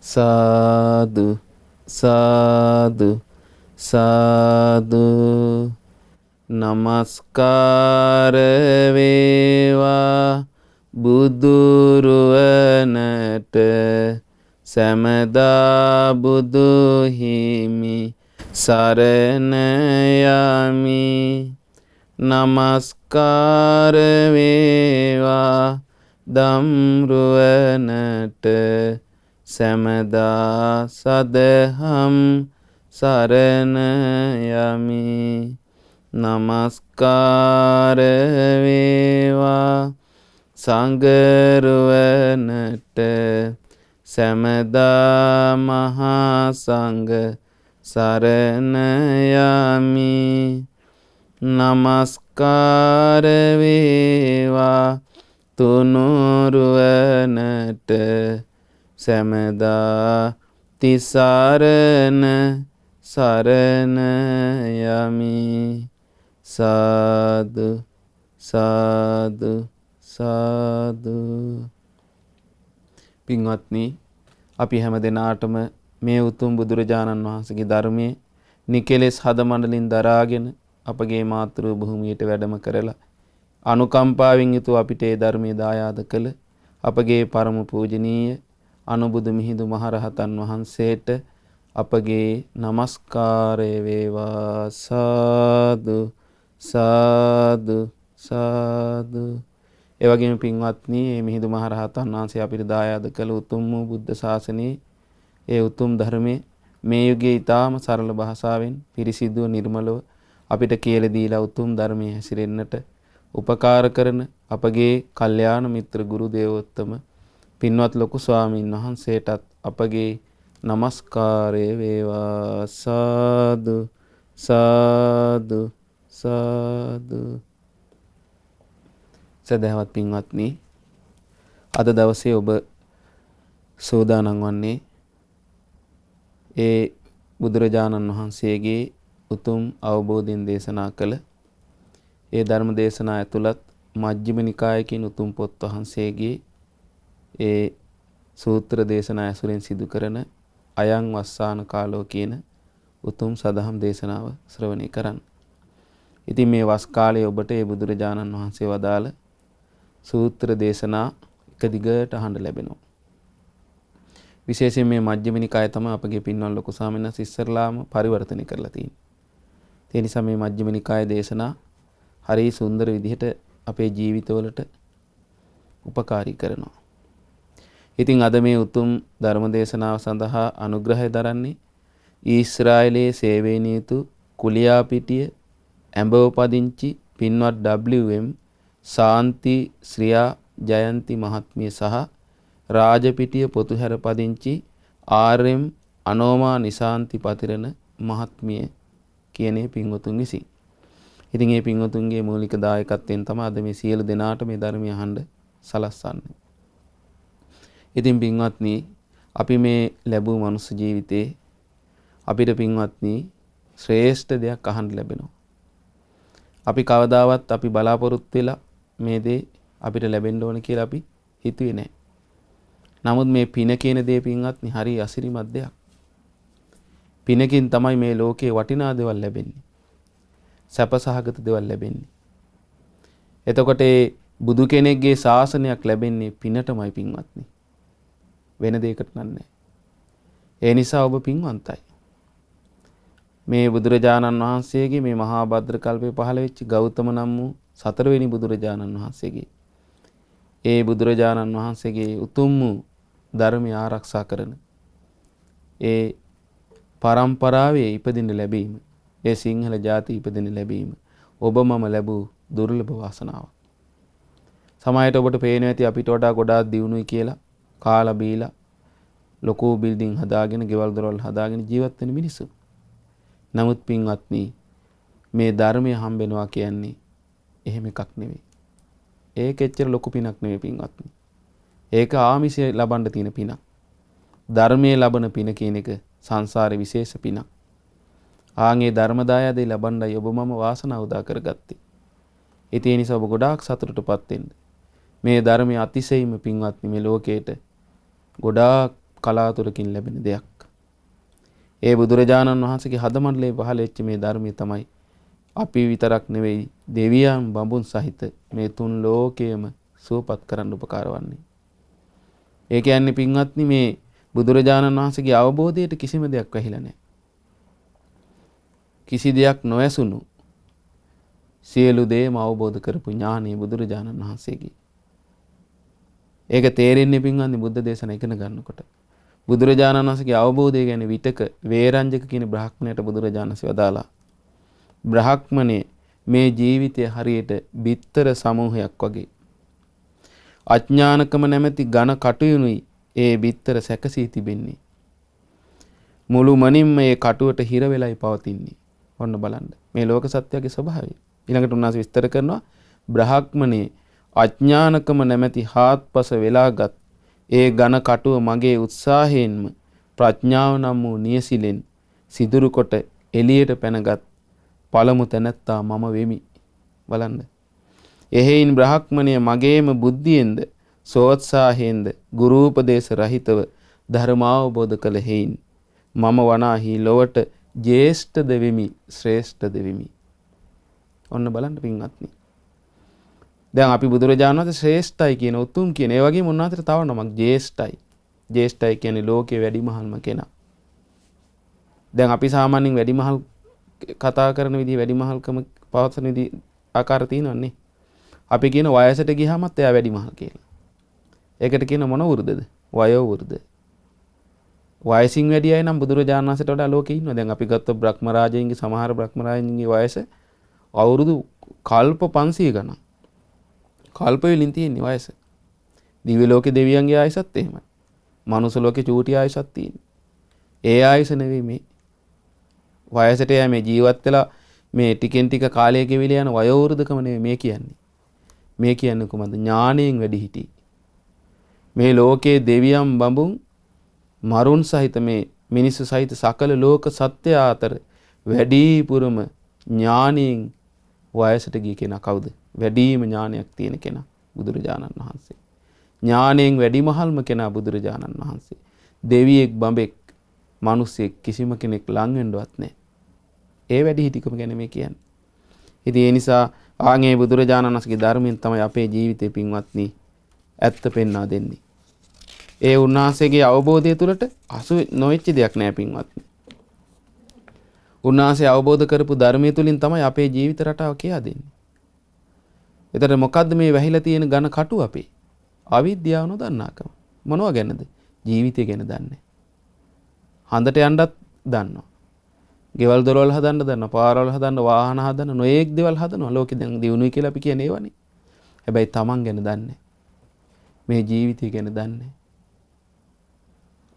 සාදු සාදු සාදු නමස්කාර වේවා බුදුරුවනට සැමදා බුදු හිමි සරණ යමි. නමස්කාර වේවා ධම්රුවනට සැමදා සදහම් සරණ යමි. නමස්කාර වේවා සංඝරුවනට සැමදා මහා සංඝ සරණ යමි. නමස්කාර වේවා තුනුරුවනට සැමදා තිසරණ සරණ යමි. සාදු සාදු සාදු. පින්වත්නි, අපි හැම දෙනාටම මේ උතුම් බුදුරජාණන් වහන්සේගේ ධර්මයේ නිකලෙස් හදමණ්ඩලින් දරාගෙන අපගේ මාතෘ භූමියට වැඩම කරලා අනුකම්පාවෙන් යුතුව අපිට ඒ ධර්මයේ දායාද කළ අපගේ පරම පූජනීය අනුබුදු මිහිඳු මහරහතන් වහන්සේට අපගේ নমස්කාරය වේවා. සාදු සාදු සාදු. ඒ වගේම පින්වත්නි, මේ මිහිඳු මහරහතන් වහන්සේ අපිට දායාද කළ උතුම් වූ බුද්ධ ශාසනයේ ඒ උතුම් ධර්මයේ මේ යුගයේ ඊටාම සරල භාෂාවෙන් පිරිසිදුව නිර්මලව අපිට කියලා දීලා උතුම් ධර්මයේ හැසිරෙන්නට උපකාර කරන අපගේ කල්යාණ මිත්‍ර ගුරු දේවෝත්තම පින්වත් ලොකු ස්වාමීන් වහන්සේටත් අපගේ নমස්කාරය වේවා. සාදු සාදු සාදු. සදහවත් පින්වත්නි, අද දවසේ ඔබ සෝදානම් වන්නේ ඒ බුදුරජාණන් වහන්සේගේ උතුම් අවබෝධයෙන් දේශනා කළ ඒ ධර්ම දේශනා ඇතුළත් මජ්ක්‍ධිම නිකායකින් උතුම් පොත් වහන්සේගේ ඒ සූත්‍ර දේශනා ඇසුරෙන් සිදු කරන අයං වස්සාන කාලෝ කියන උතුම් සදහම් දේශනාව ශ්‍රවණය කරන්න. ඉතින් මේ වස් කාලයේ ඔබට ඒ බුදුරජාණන් වහන්සේ වදාළ සූත්‍ර දේශනා එක දිගට අහන්න ලැබෙනවා. විශේෂයෙන් මේ මජ්ක්‍ධිම නිකාය තමයි අපගේ පින්වත් ලොකු ස්වාමීන් වහන්සේ ඉස්සරලාම පරිවර්තනය කරලා තියෙන්නේ. ඒ නිසා මේ මජ්ක්‍ධිම නිකාය දේශනා හරි සුන්දර විදිහට අපේ ජීවිතවලට උපකාරී කරනවා. ඉතින් අද මේ උතුම් ධර්ම දේශනාව සඳහා අනුග්‍රහය දරන්නේ ඊශ්‍රායලයේ සේවේනියුතු කුලියාපිටිය ඇඹව පදිංචි පින්වත් WM ශාන්ති ශ්‍රියා ජයන්ති මහත්මිය සහ රාජපිටිය පොතුහැර පදිංචි RM අනෝමා නිශාන්ති පතිරණ මහත්මිය කියන පින්වතුන් විසින්. ඉතින් මේ පින්වතුන්ගේ මූලික දායකත්වයෙන් තමයි අද මේ සියලු දෙනාට මේ ධර්මය අහන්න සලස්වන්නේ. ඉතින් පින්වත්නි, අපි මේ ලැබූ මනුස්ස ජීවිතේ අපිට පින්වත්නි ශ්‍රේෂ්ඨ දෙයක් අහන්න ලැබෙනවා. අපි කවදාවත් අපි බලාපොරොත්තු වෙලා මේ දේ අපිට ලැබෙන්න ඕන කියලා අපි හිතුවේ නැහැ. නමුත් මේ පින කියන දේ පින්වත්නි හරි අසිරිමත් දෙයක්. පිනකින් තමයි මේ ලෝකේ වටිනා දේවල් ලැබෙන්නේ. සැපසහගත දේවල් ලැබෙන්නේ. එතකොට බුදු කෙනෙක්ගේ ශාසනයක් ලැබෙන්නේ පිනටමයි පින්වත්නි. වෙන දෙයකට නෑ. ඒ නිසා ඔබ පින්වන්තයි. මේ බුදුරජාණන් වහන්සේගේ මේ මහා භද්‍ර කල්පේ පහළ වෙච්ච ගෞතම නම් වූ සතරවෙනි බුදුරජාණන් වහන්සේගේ ඒ බුදුරජාණන් වහන්සේගේ උතුම් වූ ධර්මය ආරක්ෂා කරන ඒ පරම්පරාවේ ඉපදින්න ලැබීම, ඒ සිංහල ජාති ඉපදින්න ලැබීම ඔබ මම ලැබූ දුර්ලභ වාසනාවක්. සමහරට ඔබට පේනවා ඇති අපිට වඩා ගොඩාක් දියුණුයි කියලා කාලා බීලා ලොකු බිල්ඩින් හදාගෙන ගෙවල් දොරවල් හදාගෙන ජීවත් වෙන මිනිස්සු. නමුත් පින්වත්නි, මේ ධර්මය හම්බෙනවා කියන්නේ එහෙම එකක් නෙවෙයි. ඒක එච්චර ලොකු පිනක් නෙවෙයි පින්වත්නි. ඒක ආමිෂය ලබන්න තියෙන පිනක්. ධර්මයේ ලබන පින කියන එක සංසාරේ විශේෂ පිනක්. ආන්ගේ ධර්ම දායාදේ ලබන්නයි ඔබ මම වාසනාව උදා කරගත්තේ. ඒ නිසා ඔබ ගොඩාක් සතුටටපත් වෙන්න. මේ ධර්මයේ අතිශයින්ම පින්වත්නි මේ ලෝකේට ගොඩාක් කලාතුරකින් ලැබෙන දෙයක්. ඒ බුදුරජාණන් වහන්සේගේ හදමණ්ඩලේ පහළ වෙච්ච මේ ධර්මය තමයි අපි විතරක් නෙවෙයි දෙවියන් බඹුන් සහිත මේ තුන් ලෝකයේම සුවපත් කරන්න උපකාර වන්නේ. ඒ කියන්නේ පින්වත්නි මේ බුදුරජාණන් වහන්සේගේ අවබෝධයට කිසිම දෙයක් වැහිලා නැහැ. කිසි දෙයක් නොඇසුණු සියලු දේම අවබෝධ කරපු ඥානීය බුදුරජාණන් වහන්සේගේ. ඒක තේරෙන්නේ පින්වත්නි බුද්ධ දේශනා ඉගෙන ගන්නකොට. බුදුරජාණන් වහන්සේගේ අවබෝධය ගැන විතක වේරංජක කියන බ්‍රාහ්මණයට බුදුරජාණන් වහන්සේ වදාලා බ්‍රාහ්මණේ මේ ජීවිතය හරියට බිත්තර සමූහයක් වගේ. අඥානකම නැමැති ඝන කටුයුනුයි ඒ බිත්තර සැකසී තිබෙන්නේ. මුළු මනින්ම මේ කටුවට හිර වෙලයි පවතින්නේ. ඔන්න බලන්න. මේ ලෝක සත්‍යයේ ස්වභාවය. ඊළඟට උන්වහන්සේ විස්තර කරනවා බ්‍රාහ්මණේ අඥානකම නැමැති හාත්පස වෙලාගත් ඒ ඝන කටුව මගේ උත්සාහයෙන්ම ප්‍රඥාව නම් වූ නියසිලෙන් සිදුරු කොට එළියට පැනගත් පළමු තැනැත්තා මම වෙමි. බලන්න. එහෙයින් බ්‍රාහ්මණය මගේම බුද්ධියෙන්ද සෝත්සාහයෙන්ද ගුරුපදේශ රහිතව ධර්මාවබෝධ කළ හේයින් මම වනාහි ලොවට ජේෂ්ඨ දෙවිමි ශ්‍රේෂ්ඨ දෙවිමි. ඔන්න බලන්න පින්වත්නි. දැන් අපි බුදුරජාණන් වහන්සේ ශ්‍රේෂ්ඨයි කියන උතුම් කියන ඒ වගේම උන්වහන්සේට තව නමක් ජේෂ්ඨයි. ජේෂ්ඨයි කියන්නේ ලෝකේ වැඩිමහල්ම කෙනා. දැන් අපි සාමාන්‍යයෙන් වැඩිමහල් කතා කරන විදිහ වැඩිමහල්කම පවත්වන විදිහ ආකාර තියෙනවනේ. අපි කියන වයසට ගියාමත් එයා වැඩිමහල් කියලා. ඒකට කියන මොන වෘදද? වයෝ වෘද. වයසින් වැඩි අය නම් බුදුරජාණන් වහන්සේට වඩා ලෝකේ ඉන්නවා. දැන් අපි ගත්ත බ්‍රහ්ම රාජයන්ගේ සමහර බ්‍රහ්ම රාජයන්ගේ වයස අවුරුදු කල්ප 500 ගණන්. කල්ප වලින් තියෙන වයස. දිව්‍ය ලෝකේ දෙවියන්ගේ ආයසත් එහෙමයි. මනුස්ස ලෝකේ චූටි ආයසත් තියෙනවා. ඒ ආයස නෙවෙයි මේ. වයසට යෑ මේ ජීවත් වෙලා මේ ටිකෙන් ටික කාලය ගෙවිලා යන වයෝ වෘදකම නෙවෙයි මේ කියන්නේ. මේ කියන්නේ කොහොමද? ඥාණයෙන් වැඩි හිටි. මේ ලෝකයේ දෙවියන් බඹුන් මරුන් සහිත මේ මිනිස්සු සහිත සකල ලෝක සත්‍ය අතර වැඩිපුරම ඥාණයෙන් වයසට ගිය කෙනා කවුද? වැඩිම ඥානයක් තියෙන කෙනා බුදුරජාණන් වහන්සේ. ඥාණයෙන් වැඩිමහල්ම කෙනා බුදුරජාණන් වහන්සේ. දෙවියෙක් බඹෙක් මිනිසෙක් කිසිම කෙනෙක් ලං වෙන්නවත් නැහැ. ඒ වැඩි හිටිකම ගැන මේ කියන්නේ. ඉතින් ඒ නිසා ආන්ගේ බුදුරජාණන් වහන්සේගේ ධර්මයෙන් තමයි අපේ ජීවිතේ පින්වත්නි ඇත්ත පෙන්වා දෙන්නේ. ඒ උන්වහන්සේගේ අවබෝධය තුළට අසු නොවෙච්ච දෙයක් නෑ පින්වත්නි. උන්වහන්සේ අවබෝධ කරපු ධර්මයේ තුලින් තමයි අපේ ජීවිත රටාව කියා දෙන්නේ. එතකොට මොකද්ද මේ වැහිලා තියෙන ඝන කටු අපේ? අවිද්‍යාව නොදන්නාකම. මොනවා ගැනද? ජීවිතය ගැන දන්නේ. හඳට යන්නත් දන්නවා. ගෙවල් දොරවල් හදන්න දන්නවා. පාරවල් හදන්න, වාහන හදන්න, නොයේක් දේවල් හදනවා. ලෝකෙ දැන් දිනුනුයි කියලා අපි කියන්නේ ඒවනේ. හැබැයි Taman ගැන දන්නේ. මේ ජීවිතය ගැන දන්නේ.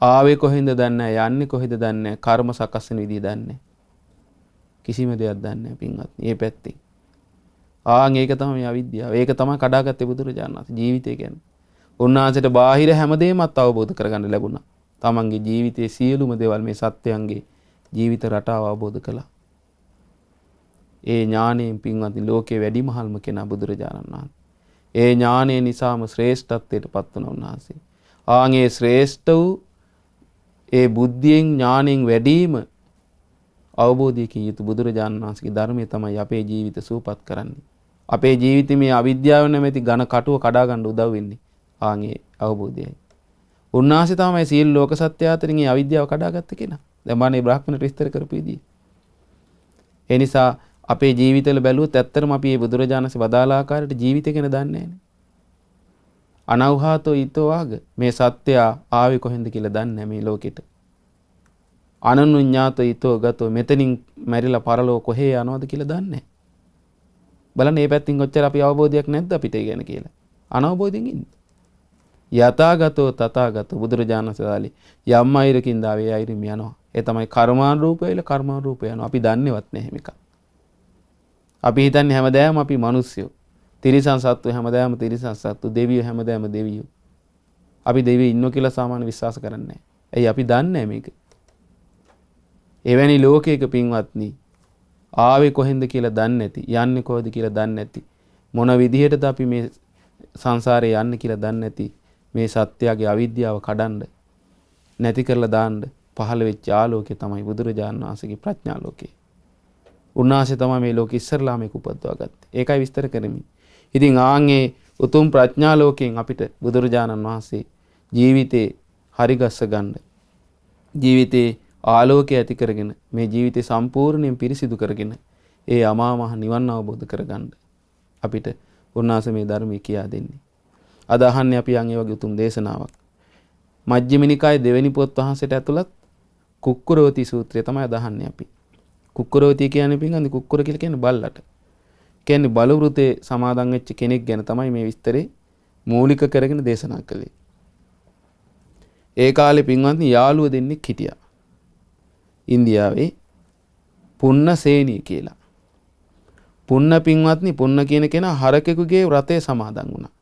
ආවේ කොහෙන්ද දන්නේ? යන්නේ කොහෙද දන්නේ? කර්ම සකස් වෙන විදිය දන්නේ. කිසිම දෙයක් දන්නේ නැහැ පින්වත්නි. මේ පැත්තෙන්. ඒක තමයි අවිද්‍යාව. ඒක තමයි කඩාගත්තේ බුදුරජාණන් වහන්සේ ජීවිතය කියන්නේ. උන්වහන්සේට බාහිර හැමදේමත් අවබෝධ කරගන්න ලැබුණා. තමන්ගේ ජීවිතයේ සියලුම දේවල් මේ සත්‍යයන්ගේ ජීවිත රටාව අවබෝධ කළා. ඒ ඥාණයෙන් පින්වත්නි ලෝකේ වැඩිමහල්ම කෙනා බුදුරජාණන් වහන්සේ. ඒ ඥාණය නිසාම ශ්‍රේෂ්ඨත්වයට පත් වුණා උන්වහන්සේ. ඒ ශ්‍රේෂ්ඨ වූ ඒ බුද්ධියෙන් ඥාණයෙන් වැඩිම අවබෝධයකින් යුතු බුදුරජාණන් වහන්සේගේ ධර්මය තමයි අපේ ජීවිත සූපපත් කරන්නේ. අපේ ජීවිතේ මේ අවිද්‍යාව නැමැති ඝන කටුව කඩා ගන්න උදව් වෙන්නේ ආන්ගේ අවබෝධයයි. උන්වහන්සේ තමයි සියලු ලෝක සත්‍ය අතරින් මේ අවිද්‍යාව කඩාගත්ත කෙනා. දැන් මානේ බ්‍රාහ්මණට විස්තර කරපු විදිය. ඒ නිසා අපේ ජීවිතවල බැලුවොත් ඇත්තටම අපි මේ බුදුරජාණන් වහන්සේ වදාළ ආකාරයට ජීවිතය ගැන දන්නේ නැහැ. අනවහාතෝ ඊතෝ වාග මේ සත්‍ය ආවේ කොහෙන්ද කියලා දන්නේ නැහැ මේ ලෝකෙට. අනනුඤ්ඤාතෝ ඊතෝ ගතෝ මෙතනින් මැරිලා පරලෝ කොහේ යනවද කියලා දන්නේ නැහැ. බලන්න මේ පැත්තෙන් කොච්චර අපි අවබෝධයක් නැද්ද අපිට ගැන කියලා. අනවබෝධයෙන් ඉන්න. යථාගතෝ තථාගතෝ බුදුරජාණන් වහන්සේ යම් අයරකින් දාවේ අයරින් යනවා. ඒ තමයි කර්මානුරූපයල කර්මානුරූපය යනවා. අපි දන්නේවත් නැහැ මේක. අපි හිතන්නේ හැමදාම අපි මිනිස්සුයෝ. තිරිසන් සත්තු හැමදාම තිරිසන් සත්තු, දෙවියෝ හැමදාම දෙවියෝ. අපි දෙවියෝ ඉන්නෝ කියලා සාමාන්‍ය විශ්වාස කරන්නේ නැහැ. ඇයි අපි දන්නේ මේක? එවැනි ලෝකයක පින්වත්නි ආවේ කොහෙන්ද කියලා දන්නේ නැති, යන්නේ කොහෙද කියලා දන්නේ නැති, මොන විදිහටද අපි මේ සංසාරේ යන්නේ කියලා දන්නේ නැති මේ සත්‍යයේ අවිද්‍යාව කඩන්න නැති කරලා දාන්න පහළ වෙච්ච ආලෝකය තමයි බුදුරජාණන් වහන්සේගේ ප්‍රඥා ලෝකය. උන්වහන්සේ තමයි මේ ලෝකෙ ඉස්සරලා මේක උපද්දවා ගත්තේ. ඒකයි විස්තර කරමි. ඉතින් ආන්ගේ උතුම් ප්‍රඥා ලෝකයෙන් අපිට බුදුරජාණන් වහන්සේ ජීවිතේ හරිගස්ස ගන්න, ජීවිතේ ආලෝකය ඇති කරගෙන මේ ජීවිතේ සම්පූර්ණයෙන් පිරිසිදු කරගෙන ඒ අමා මහ නිවන් අවබෝධ කරගන්න අපිට උන්වහන්සේ මේ ධර්මය කියා දෙන්නේ. අද අහන්නේ අපි යන් ඒ වගේ උතුම් දේශනාවක්. මජ්ක්‍ධිම නිකායේ දෙවෙනි පොත් වහන්සේට ඇතුළත් කුක්කුරවති සූත්‍රය තමයි අද අහන්නේ අපි. කුක්කුරවති කියන්නේ පින්වන්දි කුක්කුර කියලා කියන්නේ බල්ලට. කියන්නේ බලු වෘතේ සමාදන් වෙච්ච කෙනෙක් ගැන තමයි මේ විස්තරේ මූලික කරගෙන දේශනා කළේ. ඒ කාලේ පින්වන්දි යාළුව දෙන්නෙක් හිටියා. ඉන්දියාවේ පුන්න සේනිය කියලා. පුන්න පින්වත්නි පුන්න කියන කෙනා හරකෙකුගේ ව්‍රතය සමාදන් වුණා.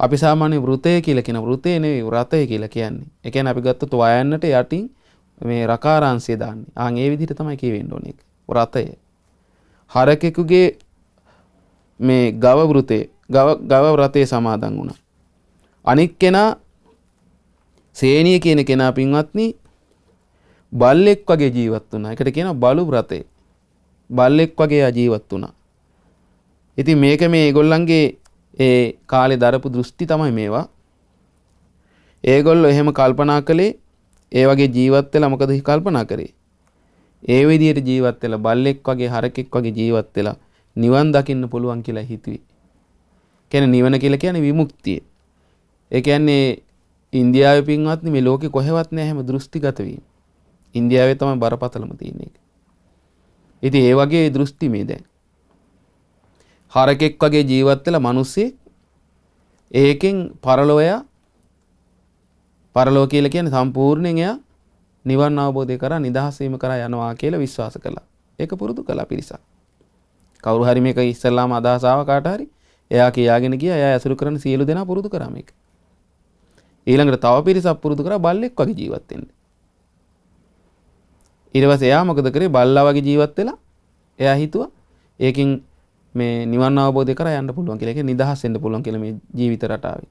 අපි සාමාන්‍ය වෘතය කියලා කියන වෘතය නෙවෙයි ව්‍රතය කියලා කියන්නේ. ඒ කියන්නේ අපි ගත්තොත් වයන්නට යටින් මේ රකාරාංශය දාන්නේ. ආන් ඒ විදිහට තමයි කියවෙන්න ඕනේ. ව්‍රතය. හරකෙකුගේ මේ ගව වෘතේ ගව ව්‍රතේ සමාදන් වුණා. අනික් කෙනා සේනිය කියන කෙනා පින්වත්නි බල්ලෙක් වගේ ජීවත් වුණා. ඒකට කියනවා බලු ව්‍රතේ. බල්ලෙක් වගේ ජීවත් වුණා. ඉතින් මේක මේ ඒගොල්ලන්ගේ ඒ කාලේ දරපු දෘෂ්ටි තමයි මේවා. ඒගොල්ලෝ එහෙම කල්පනා කළේ ඒ වගේ ජීවත් වෙලා මොකද කල්පනා කරේ? ඒ විදිහට ජීවත් වෙලා බල්ලෙක් වගේ හරකෙක් වගේ ජීවත් වෙලා නිවන් දකින්න පුළුවන් කියලා හිතුවේ. කියන්නේ නිවන කියලා කියන්නේ විමුක්තිය. ඒ කියන්නේ ඉන්දියාවේ පින්වත්නි මේ ලෝකේ කොහෙවත් නැහැ හැම දෘෂ්ටිගත වීම. ඉන්දියාවේ තමයි බරපතලම තියෙන එක. ඉතින් ඒ වගේ දෘෂ්ටි මේ දැන් හරකෙක් වගේ ජීවත් වෙලා මිනිස්සේ ඒකෙන් පරලෝක කියලා කියන්නේ සම්පූර්ණයෙන් එයා නිවන් අවබෝධය කරා නිදහස් වීම කරා යනවා කියලා විශ්වාස කළා. ඒක පුරුදු කළා පිරිසක්. කවුරු හරි මේක ඉස්සල්ලාම අදහස ආව කාට හරි එයා කියාගෙන ගියා. එයා ඇසුරු කරන සියලු දෙනා පුරුදු කරා මේක. ඊළඟට තව පිරිසක් පුරුදු කරා බල්ලෙක් වගේ ජීවත් වෙන්න. ඊට පස්සේ එයා මොකද කරේ? බල්ලා වගේ ජීවත් වෙලා එයා හිතුවා ඒකෙන් මේ නිවන් අවබෝධය කරා යන්න පුළුවන් කියලා. ඒක නිදහස් වෙන්න පුළුවන් කියලා මේ ජීවිත රටාවේ.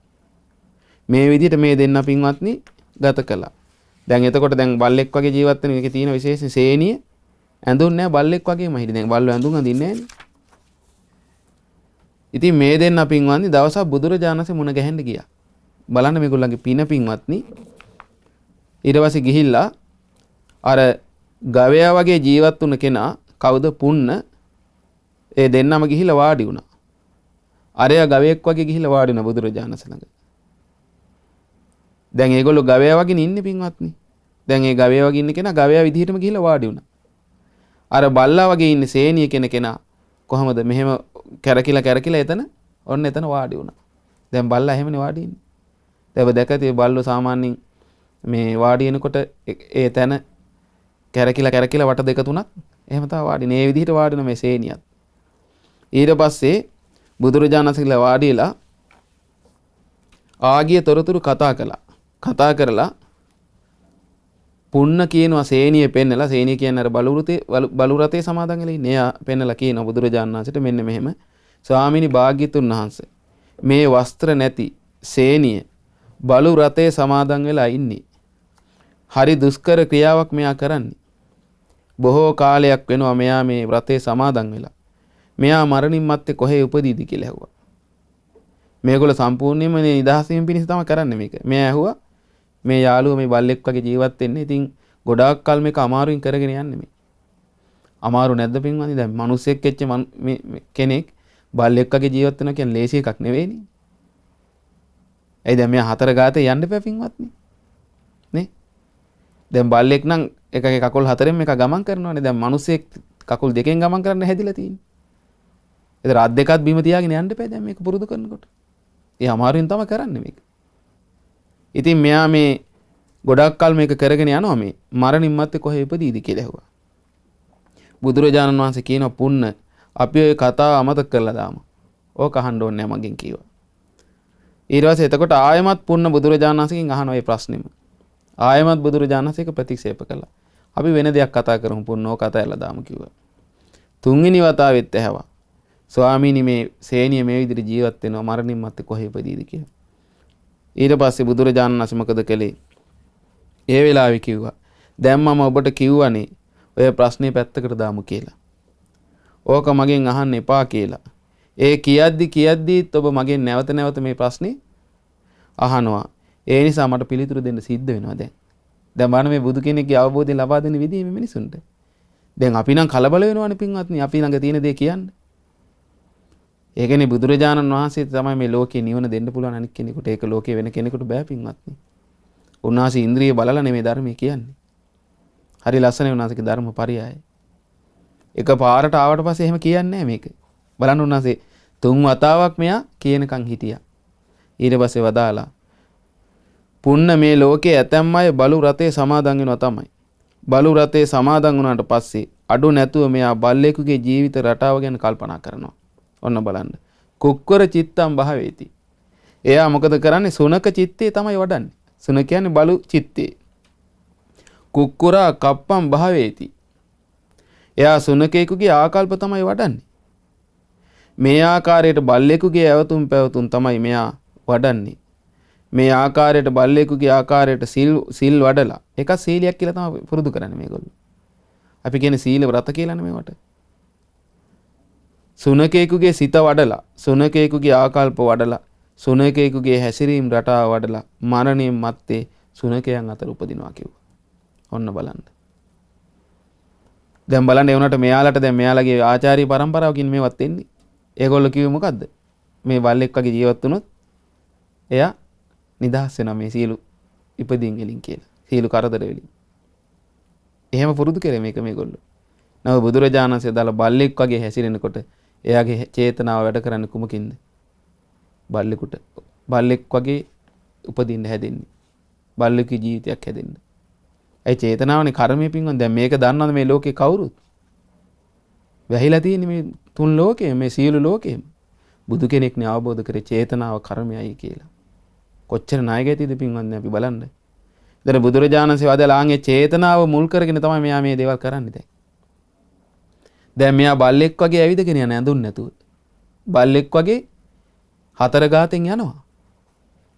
මේ විදිහට මේ දෙන්න පින්වත්නි ගත කළා. දැන් එතකොට දැන් බල්ලෙක් වගේ ජීවත් වෙන එකේ තියෙන විශේෂ සේනිය ඇඳුන්නේ නැහැ බල්ලෙක් වගේම හිටියේ. දැන් බල්ලෝ ඇඳුම් අඳින්නේ නැහැ. ඉතින් මේ දෙන්න පින්වත්නි දවසක් බුදුරජාණන්සේ මුණ ගැහෙන්න ගියා. බලන්න මේගොල්ලන්ගේ පින පින්වත්නි. ඊට පස්සේ ගිහිල්ලා අර ගවයා වගේ ජීවත් වුණ කෙනා කවුද? පුන්න. ඒ දෙන්නම ගිහිල්ලා වාඩි වුණා. අරයා ගවයෙක් වගේ ගිහිල්ලා වාඩි වුණා බුදුරජාණන්සේ ළඟ. දැන් ඒගොල්ලෝ ගවයා වගේ ඉන්නේ පින්වත්නි. දැන් ඒ ගවයා වගේ ඉන්න කෙනා ගවයා විදිහටම ගිහිල්ලා වාඩි වුණා. අර බල්ලා වගේ ඉන්නේ සේනිය කෙනා කොහමද මෙහෙම කැරකිලා එතන වාඩි වුණා. දැන් බල්ලා එහෙමනේ වාඩි ඉන්නේ. දැන් ඔබ දැකලා තියෙ බල්ලෝ සාමාන්‍යයෙන් මේ වාඩි වෙනකොට ඒ තැන කැරකිලා වට දෙක තුනක් එහෙම තමයි වාඩි. මේ විදිහට වාඩි වෙන මේ සේනියත්. ඊට පස්සේ බුදුරජාණන්සේලා වාඩිලා ආගිය තොරතුරු කතා කළා. කතා කරලා පුන්න කියනවා සේනිය පෙන්නලා සේනිය කියන්නේ අර බලු රතේ සමාදන් වෙලා ඉන්නේ. එයා පෙන්නලා කියනවා බුදුරජාණන් වහන්සේට මෙන්න මෙහෙම ස්වාමීනි භාග්‍යතුන් වහන්සේ මේ වස්ත්‍ර නැති සේනිය බලු රතේ සමාදන් වෙලා ඉන්නේ. හරි දුෂ්කර ක්‍රියාවක් මෙයා කරන්නේ. බොහෝ කාලයක් වෙනවා මෙයා මේ රතේ සමාදන් වෙලා. මෙයා මරණින් මත්තේ කොහේ උපදීද කියලා ඇහුවා. මේගොල්ලෝ සම්පූර්ණයෙන්ම මේ නිදහස් වීම පිණිස තමයි කරන්නේ මේක. මෙයා ඇහුවා මේ යාළුවා මේ බල්ලෙක් වගේ ජීවත් වෙන්නේ. ඉතින් ගොඩාක් කල් මේක අමාරුවෙන් කරගෙන යන්නේ මේ. අමාරු නැද්ද පින්වත්නි? දැන් මිනිස්සෙක් වෙච්ච කෙනෙක් බල්ලෙක් වගේ ජීවත් වෙනවා කියන්නේ ලේසි එකක් නෙවෙයිනේ. එයි දැන් මෙයා හතර ගාතේ යන්න එපා පින්වත්නි. නේ? දැන් බල්ලෙක් නම් එකගේ කකුල් හතරෙන් මේක ගමන් කරනවානේ. දැන් මිනිස්සෙක් කකුල් දෙකෙන් ගමන් කරන්න හැදිලා තියෙන්නේ. ඒතර අත් දෙකත් බිම තියාගෙන යන්න එපා දැන් මේක පුරුදු කරනකොට. ඒ අමාරුවෙන් තමයි කරන්නේ මේක. ඉතින් මෙයා මේ ගොඩක් කල් මේක කරගෙන යනවා මේ මරණින් මත්තේ කොහේ ඉපදීද කියලා ඇහුවා. බුදුරජාණන් වහන්සේ කියනවා පුන්න අපි ඔය කතාව අමතක කරලා දාමු. ඕක අහන්න ඕනේ නැහැ මගෙන් කිව්වා. ඊට පස්සේ එතකොට ආයමත් පුන්න බුදුරජාණන් වහන්සේගෙන් අහන ඔය ප්‍රශ්නෙම. ආයමත් බුදුරජාණන් වහන්සේක ප්‍රතික්ෂේප කළා. අපි වෙන දෙයක් කතා කරමු පුන්න ඕක කතාවලා දාමු කිව්වා. තුන්වෙනි වතාවෙත් ඇහුවා. ස්වාමීනි මේ සේනිය මේ විදිහට ජීවත් වෙනවා මරණින් මත්තේ කොහේ ඉපදීද කියලා. ඊට පස්සේ බුදුරජාණන් වහන්සේ මොකද කළේ? ඒ වෙලාවේ කිව්වා දැන් මම ඔබට කිව්වනේ ඔය ප්‍රශ්නේ පැත්තකට දාමු කියලා. ඕක මගෙන් අහන්න එපා කියලා. ඒ කියද්දිත් ඔබ මගෙන් නැවත නැවත මේ ප්‍රශ්නේ අහනවා. ඒ නිසා මට පිළිතුරු දෙන්න සිද්ධ වෙනවා දැන්. දැන් බලන්න මේ බුදු කෙනෙක්ගේ අවබෝධය ලබා දෙන විදිහ මේ මිනිසුන්ට. දැන් අපි නම් කලබල වෙනවනේ පින්වත්නි. අපි ළඟ තියෙන දේ කියන්න. ඒකනේ බුදුරජාණන් වහන්සේ තමයි මේ ලෝකේ නිවන දෙන්න පුළුවන් අනික් කෙනෙකුට. ඒක ලෝකේ වෙන කෙනෙකුට බෑ පින්වත්නි. උන්වහන්සේ ඉන්ද්‍රිය බලලා නෙමෙයි ධර්මයේ කියන්නේ. හරි ලස්සනයි උන්වහන්සේගේ ධර්ම පරයය. එක පාරට ආවට පස්සේ එහෙම කියන්නේ නැහැ මේක. බලන්න උන්වහන්සේ 3 වතාවක් මෙයා කියනකන් හිටියා. ඊට පස්සේ වදාලා පුන්න මේ ලෝකේ ඇතැම් අය බලු රතේ සමාදන් වෙනවා තමයි. බලු රතේ සමාදන් වුණාට පස්සේ අඩු නැතුව මෙයා බල්ලෙකුගේ ජීවිත රටාව ගැන කල්පනා කරනවා. ඔන්න බලන්න. කුක්කර චිත්තම් භාවේති. එයා මොකද කරන්නේ? සුනක චිත්තේ තමයි වඩන්නේ. සුන කියන්නේ බලු චිත්තේ. කුක්කුරා කප්පම් භාවේති. එයා සුනකේකුගේ ආකල්ප තමයි වඩන්නේ. මේ ආකාරයට බල්ලෙකුගේ ඇවතුම් පැවතුම් තමයි මෙයා වඩන්නේ. මේ ආකාරයට බල්ලෙකුගේ ආකාරයට සිල් වඩලා එක සීලයක් කියලා තමයි පුරුදු කරන්නේ මේගොල්ලෝ. අපි කියන්නේ සීල ව්‍රත කියලානේ මේවට. සුනකේකුගේ සිත වඩලා, සුනකේකුගේ ආකල්ප වඩලා, සුනකේකුගේ හැසිරීම් රටාව වඩලා මරණයෙන් මත්තේ සුනකයන් අතර උපදිනවා කිව්වා. ඔන්න බලන්න. දැන් බලන්න ඒ උනට මෙයාලට දැන් මෙයාලගේ ආචාර්ය පරම්පරාවකින් මේවත් එන්නේ. ඒගොල්ලෝ කිව්වේ මොකද්ද? මේ බල්ලෙක් වගේ ජීවත් වුණොත් එයා නිදහස් වෙනවා මේ සියලු ඉපදීම් වලින් කියලා. සියලු කරදර වලින්. එහෙම පුරුදු කරේ මේගොල්ලෝ. නව බුදුරජාණන් වහන්සේ දාලා බල්ලෙක් වගේ හැසිරෙනකොට එයාගේ චේතනාව වැඩ කරන්නේ කුමකින්ද? බල්ලෙක් වගේ උපදින්න හැදෙන්නේ. බල්ලෙකුගේ ජීවිතයක් හැදෙන්න. ඒ චේතනාවනේ කර්මයේ පින්වන්. දැන් මේක දන්නවද මේ ලෝකේ කවුරුත්? වැහිලා තියෙන්නේ මේ තුන් ලෝකේ, මේ සියලු ලෝකෙම. බුදු කෙනෙක්නේ අවබෝධ කරේ චේතනාව කර්මයයි කියලා. කොච්චර ණයගැතිද පින්වන් අපි බලන්න. දැන් බුදුරජාණන් වහන්සේ වදාලා ආන්ගේ චේතනාව මුල් කරගෙන තමයි මෙයා මේ දේවල් කරන්නේ දැන්. දැන් මෙයා බල්ලෙක් වගේ ඇවිදගෙන යන ඇඳුන් නැතුව. බල්ලෙක් වගේ 4 ගාතෙන් යනවා.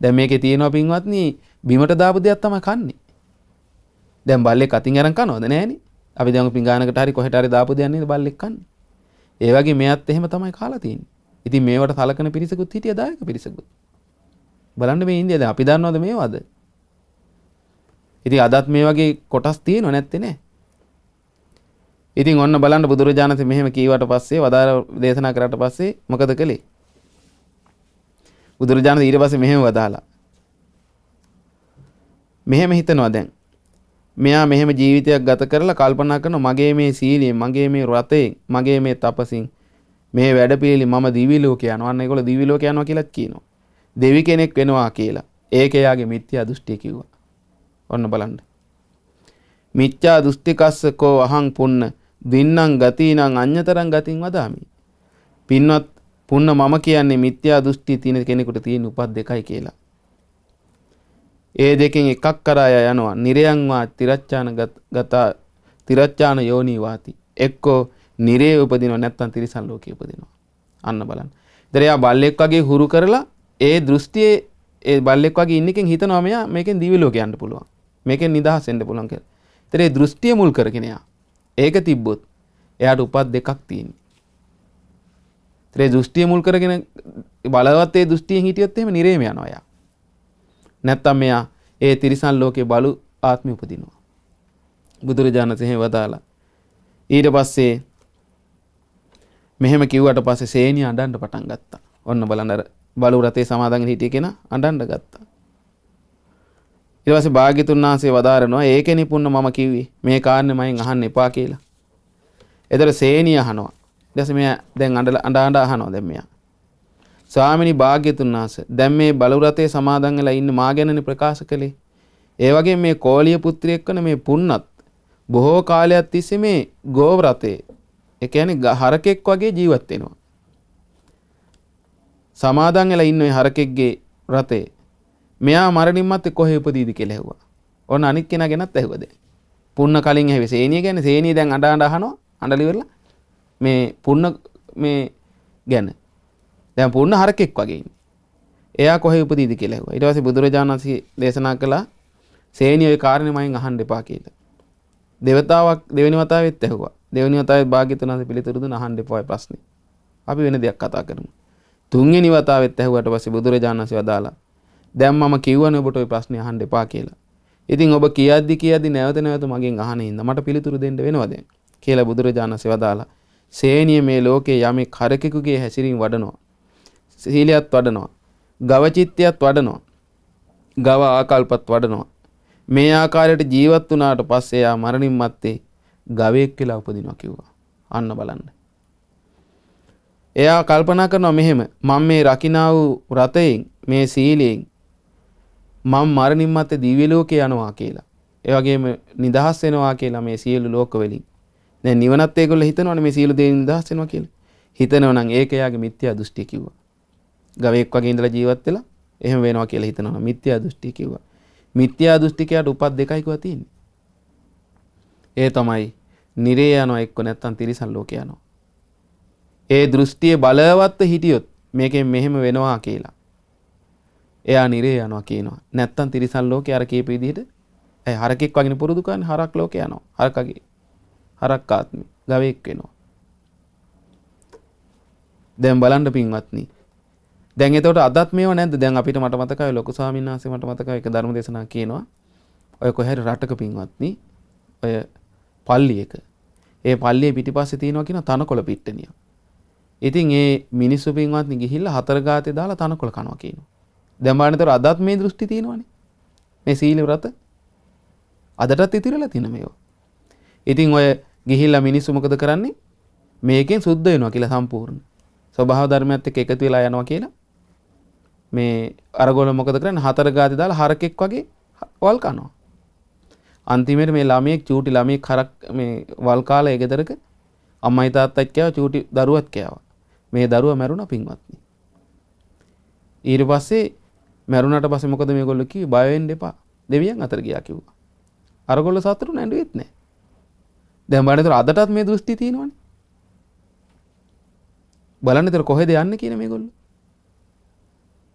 දැන් මේකේ තියෙනවා පින්වත්නි බිමට දාපු දෙයක් තමයි කන්නේ. දැන් බල්ලෙක් අතින් අරන් කනවද? නෑනේ. අපි දැන් පිඟානකට හරි කොහෙට හරි දාපු දෙයක් නේද බල්ලෙක් කන්නේ. ඒ වගේ මෙයත් එහෙම තමයි කාලා තියෙන්නේ. ඉතින් මේවට සලකන පිරිසකුත් හිටිය දායක පිරිසකුත්. බලන්න මේ ඉන්දියාව දැන් අපි දන්නවද මේවද? ඉතින් අදත් මේ වගේ කොටස් තියෙනව නැත්තේ නේ. ඉතින් ඔන්න බලන්න බුදුරජාණන් මෙහෙම කීවට පස්සේ වදාර දේශනා කරාට පස්සේ මොකද කළේ? බුදුරජාණන් ඊට පස්සේ මෙහෙම වදාලා. මෙහෙම හිතනවා දැන්. මෙයා මෙහෙම ජීවිතයක් ගත කරලා කල්පනා කරනවා මගේ මේ සීලයෙන්, මගේ මේ රතයෙන්, මගේ මේ තපසින් මේ වැඩපිළිලි මම දිවි ලෝකේ යනවා. අන්න ඒගොල්ලෝ දිවි ලෝකේ යනවා කියලාත් කියනවා. දෙවි කෙනෙක් වෙනවා කියලා. ඒක එයාගේ මිත්‍යා දෘෂ්ටිය කිව්වා. ඔන්න බලන්න. මිච්ඡා දෘෂ්ටිකස්සකෝ අහං පුන්න දින්නම් ගතිනං අඤ්‍යතරං ගතින් වදාමි. පින්වත් පුන්න මම කියන්නේ මිත්‍යා දෘෂ්ටි තියෙන කෙනෙකුට තියෙන උපත් දෙකයි කියලා. ඒ දෙකෙන් එකක් කරා යනවා. නිරයන්වා තිරච්ඡාන යෝනි වාති. එක්කෝ නිරේ උපදිනවා නැත්නම් තිරිසන් ලෝකේ උපදිනවා. අන්න බලන්න. ඉතින් එයා බල්ලෙක් වගේ හුරු කරලා ඒ දෘෂ්ටියේ ඒ බල්ලෙක් වගේ ඉන්න එකෙන් හිතනවා මෙයා මේකෙන් දිවි ලෝකේ යන්න පුළුවන්. මේකෙන් නිදහස් වෙන්න පුළුවන් කියලා. ඉතින් ඒ දෘෂ්ටිය මුල් කරගෙන යා. ඒක තිබ්බොත් එයාට උපත් දෙකක් තියෙනවා. ඉතින් ඒ දෘෂ්ටිය මුල් කරගෙන බලවත් ඒ දෘෂ්ටියෙන් හිටියොත් එහෙම නිරේම යනවා යා. නැත්තම් මෙයා ඒ තිරිසන් ලෝකේ බලු ආත්මෙ උපදිනවා. බුදුරජාණන් එහෙම වදාලා. ඊට පස්සේ මෙහෙම කිව්වට පස්සේ සේනිය අඬන්න පටන් ගත්තා. ඔන්න බලන්න අර බලු රතේ සමාදන් හිටිය කෙනා අඬන්න ගත්තා. ඊට පස්සේ භාග්‍යතුන් වහන්සේ වදාරනවා ඒකෙනි පුන්න මම කිව්වේ මේ කාරණේ මයින් අහන්න එපා කියලා. ඒතර සේනිය අහනවා. ඊට පස්සේ මෙයා දැන් අඬ අහනවා දැන් මෙයා. ස්වාමිනී භාග්‍යතුන් වහන්සේ දැන් මේ බලු රතේ සමාදන් වෙලා ඉන්න මා ගැනනේ ප්‍රකාශ කළේ. ඒ වගේ මේ කෝලිය පුත්‍රයෙක් වන මේ පුන්නත් බොහෝ කාලයක් තිස්සේ මේ ගෝව රතේ ඒ කියන්නේ හරකෙක් වගේ ජීවත් වෙනවා. සමාදන් වෙලා ඉන්න හරකෙක්ගේ රතේ මෙයා මරණින් මත්තේ කොහේ උපදීද කියලා ඇහුවා. ඔන්න අනික් කෙනා ගැනත් ඇහුවා දැන්. පුන්න කලින් ඇහුවේ සේනිය ගැන. සේනිය දැන් අඬ අහනවා. අඬලි වෙලා මේ පුන්න මේ ගැන. දැන් පුන්න හරකෙක් වගේ ඉන්නේ. එයා කොහේ උපදීද කියලා ඇහුවා. ඊට පස්සේ බුදුරජාණන් වහන්සේ දේශනා කළා සේනිය ඔය කාරණේ මයින් අහන්න එපා කියලා. දෙවතාවක් දෙවෙනි වතාවෙත් ඇහුවා. දෙවෙනි වතාවෙත් භාග්‍යතුන් වහන්සේ පිළිතුරු දුන්න අහන්න එපා ඔය ප්‍රශ්නේ. අපි වෙන දෙයක් කතා කරමු. තුන්වෙනි වතාවෙත් ඇහුවට පස්සේ බුදුරජාණන් වහන්සේ වදාලා දැන් මම කිව්වනේ ඔබට ওই ප්‍රශ්නේ අහන්න එපා කියලා. ඉතින් ඔබ කියද්දි නැවත නැවත මගෙන් අහන හින්දා මට පිළිතුරු දෙන්න වෙනවා දැන් කියලා බුදුරජාණන් වහන්සේ වදාලා සේනිය මේ ලෝකේ යමෙක් කරකෙකුගේ හැසිරීම වඩනවා. සීලයත් වඩනවා. ගව චිත්තයත් වඩනවා. ගව ආකල්පත් වඩනවා. මේ ආකාරයට ජීවත් වුණාට පස්සේ යා මරණින් මත්තේ ගවයෙක් කියලා උපදිනවා කිව්වා. අන්න බලන්න. එයා කල්පනා කරනවා මෙහෙම මම මේ රකින්නා වූ රතයෙන් මේ සීලයෙන් මම මරණින් මත්තේ දිව්‍ය ලෝකේ යනවා කියලා. ඒ වගේම නිදහස් වෙනවා කියලා මේ සියලු ලෝක වලින්. දැන් නිවනත් ඒගොල්ලෝ හිතනවනේ මේ සියලු දේ නිදහස් වෙනවා කියලා. හිතනවා නම් ඒක එයාගේ මිත්‍යා දෘෂ්ටිය කිව්වා. ගවයෙක් වගේ ඉඳලා ජීවත් වෙලා එහෙම වෙනවා කියලා හිතනවා මිත්‍යා දෘෂ්ටිය කිව්වා. මිත්‍යා දෘෂ්ටිකයට උපත් දෙකයි කිව්වා තියෙන්නේ. ඒ තමයි නිරේ යනවා එක්ක නැත්තම් තිරිසන් ලෝකේ යනවා. ඒ දෘෂ්ටියේ බලවත්ව හිටියොත් මේකෙන් මෙහෙම වෙනවා කියලා. එයා නිරේ යනවා කියනවා. නැත්තම් තිරිසන් ලෝකේ අර කීප විදිහට හරකෙක් වගේ පුරුදු කරන්නේ හරක් ලෝකේ යනවා. හරකගේ හරක් ආත්මය ගවයෙක් වෙනවා. දැන් බලන්න පින්වත්නි. දැන් එතකොට අදත් මේව නැද්ද? දැන් අපිට මට මතකයි ලොකු ස්වාමීන් වහන්සේ මට මතකයි එක ධර්ම දේශනා කියනවා. ඔය කොහේරි රටක පින්වත්නි ඔය පල්ලියක. ඒ පල්ලියේ පිටිපස්සේ තියෙනවා කියන තනකොළ පිට්ටනිය. ඉතින් ඒ මිනිස්සු පින්වත්නි ගිහිල්ලා හතර ගාතේ දාලා තනකොළ කනවා කියනවා. දැන් බලන්නතර අදත් මේ දෘෂ්ටි තියෙනවනේ. මේ සීල ව්‍රත අදටත් ඉතිරිලා තියෙන මේවා. ඉතින් ඔය ගිහිල්ලා මිනිස්සු මොකද කරන්නේ? මේකෙන් සුද්ධ වෙනවා කියලා සම්පූර්ණ. ස්වභාව ධර්මයත් එක්ක එකතු වෙලා යනවා කියලා. මේ අරගොල්ලෝ මොකද කරන්නේ? හතර ගාතේ දාලා හරකෙක් වගේ වල් කනවා. අන්තිමේට මේ ළමයෙක් චූටි ළමයෙක් හරක් මේ වල් කාලා ඒ ගෙදරක අම්මයි තාත්තයි කෑවා චූටි දරුවත් කෑවා. මේ දරුවා මැරුණා පින්වත්නි. ඊට පස්සේ මැරුණාට පස්සේ මොකද මේගොල්ලෝ කිව්වේ? බය වෙන්න එපා. දෙවියන් අතර ගියා කිව්වා. අරගොල්ලෝ සතුටු නැඬුවෙත් නැහැ. දැන් බලන්නතර අදටත් මේ දෘෂ්ටි තියෙනවනේ. බලන්නතර කොහෙද යන්නේ කියන මේගොල්ලෝ.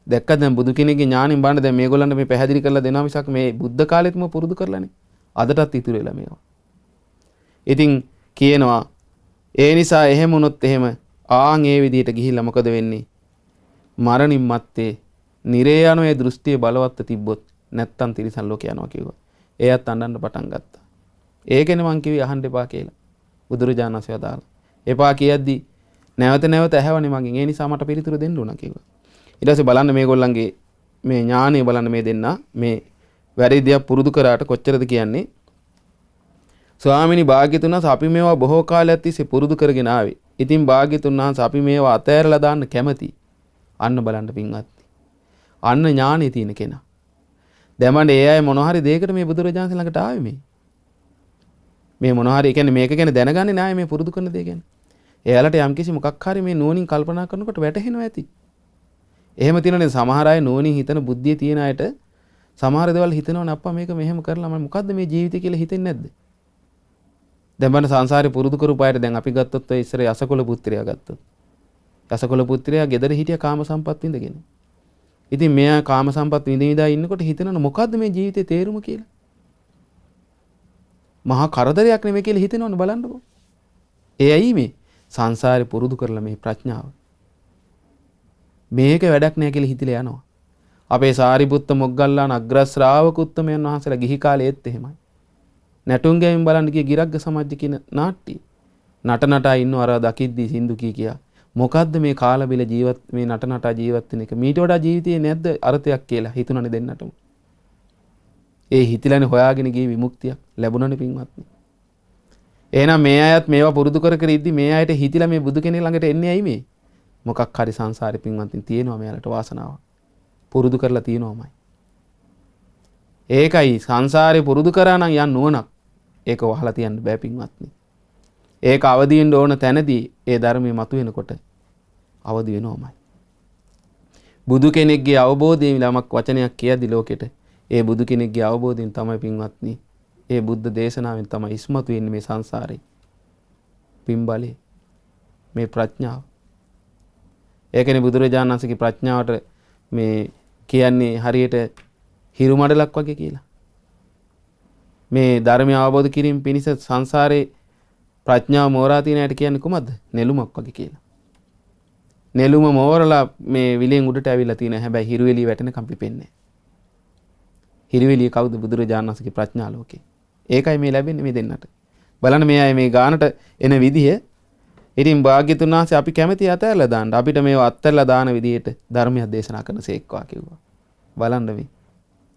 දැක්කද දැන් බුදු කෙනෙක්ගේ ඥාණයෙන් බලන්න දැන් මේගොල්ලන්ට මේ පැහැදිලි කරලා දෙනවා මිසක් මේ බුද්ධ කාලෙත්ම පුරුදු කරලානේ. අදටත් ඉතුරු වෙලා මේවා. ඉතින් කියනවා ඒ නිසා එහෙම වුණොත් එහෙම ආන් ඒ විදිහට ගිහිල්ලා මොකද වෙන්නේ? මරණින් මත්තේ නිරේ යන ඒ දෘෂ්ටිය බලවත් තිබ්බොත් නැත්තම් තිරිසන් ලෝකේ යනවා කිව්වා. එයත් අඬන්න පටන් ගත්තා. ඒකනේ මං කිව්වේ අහන්න එපා කියලා. බුදුරජාණන් වහන්සේ වදාළා. එපා කියද්දි නැවත නැවත ඇහැවනේ මගෙන්. ඒ නිසා මට පිළිතුරු දෙන්න උනා කිව්වා. ඊට පස්සේ බලන්න මේගොල්ලන්ගේ මේ ඥාණය බලන්න මේ දෙන්නා මේ වැරදි දෙයක් පුරුදු කරාට කොච්චරද කියන්නේ. ස්වාමිනී භාග්‍යතුන් වහන්සේ අපි මේවා බොහෝ කාලයක් තිස්සේ පුරුදු කරගෙන ආවේ. ඉතින් භාග්‍යතුන් වහන්සේ අපි මේවා අතෑරලා දාන්න කැමති. අන්න බලන්න පින්වත්නි. අන්න ඥාණය තියෙන කෙනා. දැමන්නේ ඒ අය මොන හරි දෙයකට මේ බුදුරජාණන් ළඟට ආවේ මේ. මේ මොන හරි කියන්නේ මේක ගැන දැනගන්නේ නැහැ මේ පුරුදු කරන දේ ගැන. එයාලට යම්කිසි මොකක් හරි මේ නුවණින් කල්පනා කරනකොට වැටහෙනවා ඇති. එහෙම තියෙනනේ සමහර අය නුවණින් හිතන බුද්ධිය තියෙන අයට සමහර දේවල් හිතනවනේ අප්පා මේක මෙහෙම කරලා මම මොකද්ද මේ ජීවිතය කියලා හිතෙන්නේ නැද්ද? දැන් බලන්න සංසාරේ පුරුදු කරපු අයට දැන් අපි ගත්තොත් ඔය ඉස්සර යසකොළ පුත්‍රයා ගත්තොත්. යසකොළ පුත්‍රයා ගෙදර හිටිය කාම සම්පත් විඳගෙන. ඉතින් මෙයා කාම සම්පත් විඳිනා ඉන්නකොට හිතනවනේ මොකද්ද මේ ජීවිතේ තේරුම කියලා. මහා කරදරයක් නෙමෙයි කියලා හිතනවනේ බලන්නකෝ. ඒ ඇයි මේ සංසාරේ පුරුදු කරලා මේ ප්‍රඥාව. මේක වැඩක් නෑ කියලා හිතලා යනවා. අපේ සාරිපුත්ත මොග්ගල්ලාන අග්‍ර ශ්‍රාවක උත්තමයන් වහන්සේලා ගිහි කාලේ ඒත් එහෙමයි. නැටුම් ගැයීම් බලන්න ගිය ගිරග්ග සමාජ්‍ය කියන නාට්‍ය. නටනටා ඉන්නව අර දකිද්දී සින්දු කියා. මොකද්ද මේ කාලා බිල ජීවත් මේ නටනටා ජීවත් වෙන එක? මීට වඩා ජීවිතේ නැද්ද අර්ථයක් කියලා හිතුණනේ දෙන්නටම. ඒ හිතිලානේ හොයාගෙන ගියේ විමුක්තියක් ලැබුණනේ පින්වත්නි. එහෙනම් මේ අයත් මේවා පුරුදු කර කර ඉද්දි මේ අයට හිතිලා මේ බුදු කෙනෙක් ළඟට එන්නේ ඇයි මේ? මොකක් හරි සංසාරේ පින්වත්නි තියෙනවා මෙයාලට වාසනාවක්. පුරුදු කරලා තියෙනවමයි. ඒකයි සංසාරේ පුරුදු කරා නම් යන් නුවණක්. ඒක වහලා තියන්න බෑ පින්වත්නි. ඒක අවදි වෙන්න ඕන තැනදී ඒ ධර්මයේ මතුවෙනකොට අවදි වෙනවමයි. බුදු කෙනෙක්ගේ අවබෝධයෙන් ළමක් වචනයක් කියද්දි ලෝකෙට ඒ බුදු කෙනෙක්ගේ අවබෝධයෙන් තමයි පින්වත්නි ඒ බුද්ධ දේශනාවෙන් තමයි ඉස්මතු වෙන්නේ මේ සංසාරේ. පින්බලේ මේ ප්‍රඥාව. ඒකනේ බුදුරජාණන් වහන්සේගේ ප්‍රඥාවට මේ කියන්නේ හරියට හිරු මඩලක් වගේ කියලා. මේ ධර්මය අවබෝධ කිරීම පිණිස සංසාරේ ප්‍රඥාව මෝරා තියෙන ඇයට කියන්නේ කොහමද? නෙළුමක් වගේ කියලා. නෙළුම මෝරලා මේ විලෙන් උඩට ඇවිල්ලා තියෙන හැබැයි හිරුවෙලිය වැටෙනකම් පිපෙන්නේ. හිරුවෙලිය කවුද? බුදුරජාණන් වහන්සේගේ ප්‍රඥා ලෝකේ. ඒකයි මේ ලැබෙන්නේ මේ දෙන්නට. බලන්න මේ අය මේ ගානට එන විදිය. ඉතින් භාග්‍යතුන් වහන්සේ අපි කැමැති අතහැරලා දාන්න. අපිට මේව අත්හැරලා දාන විදියට ධර්මයක් දේශනා කරන සේක්වා කිව්වා. බලන්න මේ.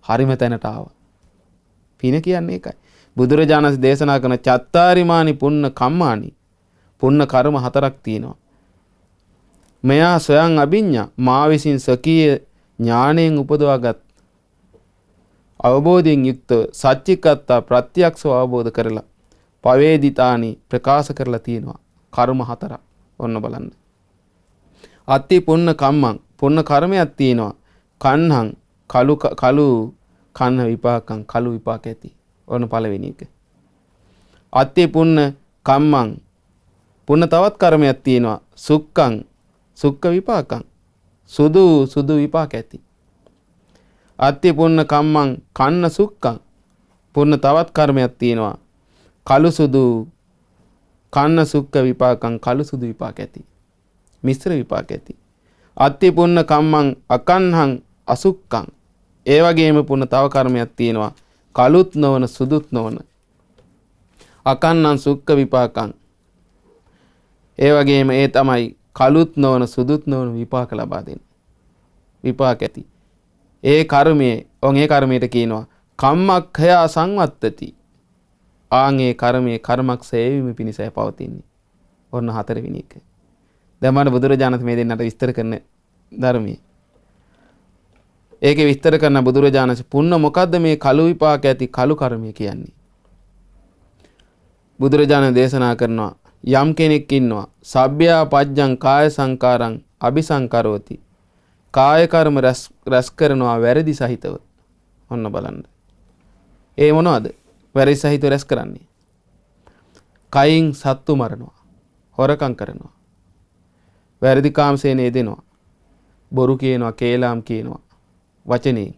හරිම තැනට ආවා. පින කියන්නේ ඒකයි. බුදුරජාණන් වහන්සේ දේශනා කරන චත්තාරිමානි පුන්න කම්මානි. පුන්න කර්ම 4ක් තියෙනවා. මෙයා ස්වයං අභිඤ්ඤා මා විසින් සකීය ඥාණයෙන් උපදවාගත් අවබෝධයෙන් යුක්තව සත්‍චිකත්තා ප්‍රත්‍යක්ෂව අවබෝධ කරලා පවේදිතානි ප්‍රකාශ කරලා තියෙනවා. කර්ම 4ක්. ඔන්න බලන්න. අත්ති පුන්න කම්මං පුන්න කර්මයක් තියෙනවා. කන්හං කලු කන්න විපාකං කලු විපාක ඇති. ඔන්න පළවෙනි එක. අත්ති පුන්න කම්මං පුන්න තවත් කර්මයක් තියෙනවා. සුක්ඛං සුක්ඛ විපාකං සුදු විපාක ඇති. අත්ති පුන්න කම්මං කන්න සුක්ඛං පුන්න තවත් කර්මයක් තියෙනවා. කළු සුදු කන්න සුක්ඛ විපාකං කළු සුදු විපාක ඇති. මිශ්‍ර විපාක ඇති. අත්ති පුන්න කම්මං අකන්හං අසුක්ඛං ඒ වගේම පුන්න තව කර්මයක් තියෙනවා. කළුත් නොවන සුදුත් නොවන අකන්නං සුක්ඛ විපාකං ඒ වගේම ඒ තමයි කළුත් නොවන සුදුත් නොවන විපාක ලබා දෙන විපාක ඇති. ඒ කර්මයේ ඒ කර්මයට කියනවා කම්මක්ඛය සංවත්තති. ආන්ගේ කර්මයේ කර්මක් සේවීම පිණිසයි පවතින්නේ. ඔන්න 4 වෙනි එක. දැන් මම බුදුරජාණන් මේ දෙන්නට විස්තර කරන ධර්මයේ. ඒකේ විස්තර කරන බුදුරජාණන් පුන්න මොකද්ද මේ කළු විපාක ඇති කළු කර්මය කියන්නේ? බුදුරජාණන් දේශනා කරනවා යම් කෙනෙක් ඉන්නවා සබ්බ්‍යා පජ්ජං කාය සංකාරං අபிසංකරෝති. කාය කර්ම රැස් කරනවා වැරදි සහිතව. ඔන්න බලන්න. ඒ මොනවද? වැරදි සහිතව රැස් කරන්නේ. කයින් සත්තු මරනවා. හොරකම් කරනවා. වැරදි කාමසේන යෙදෙනවා. බොරු කියනවා, කේලාම් කියනවා. වචනේ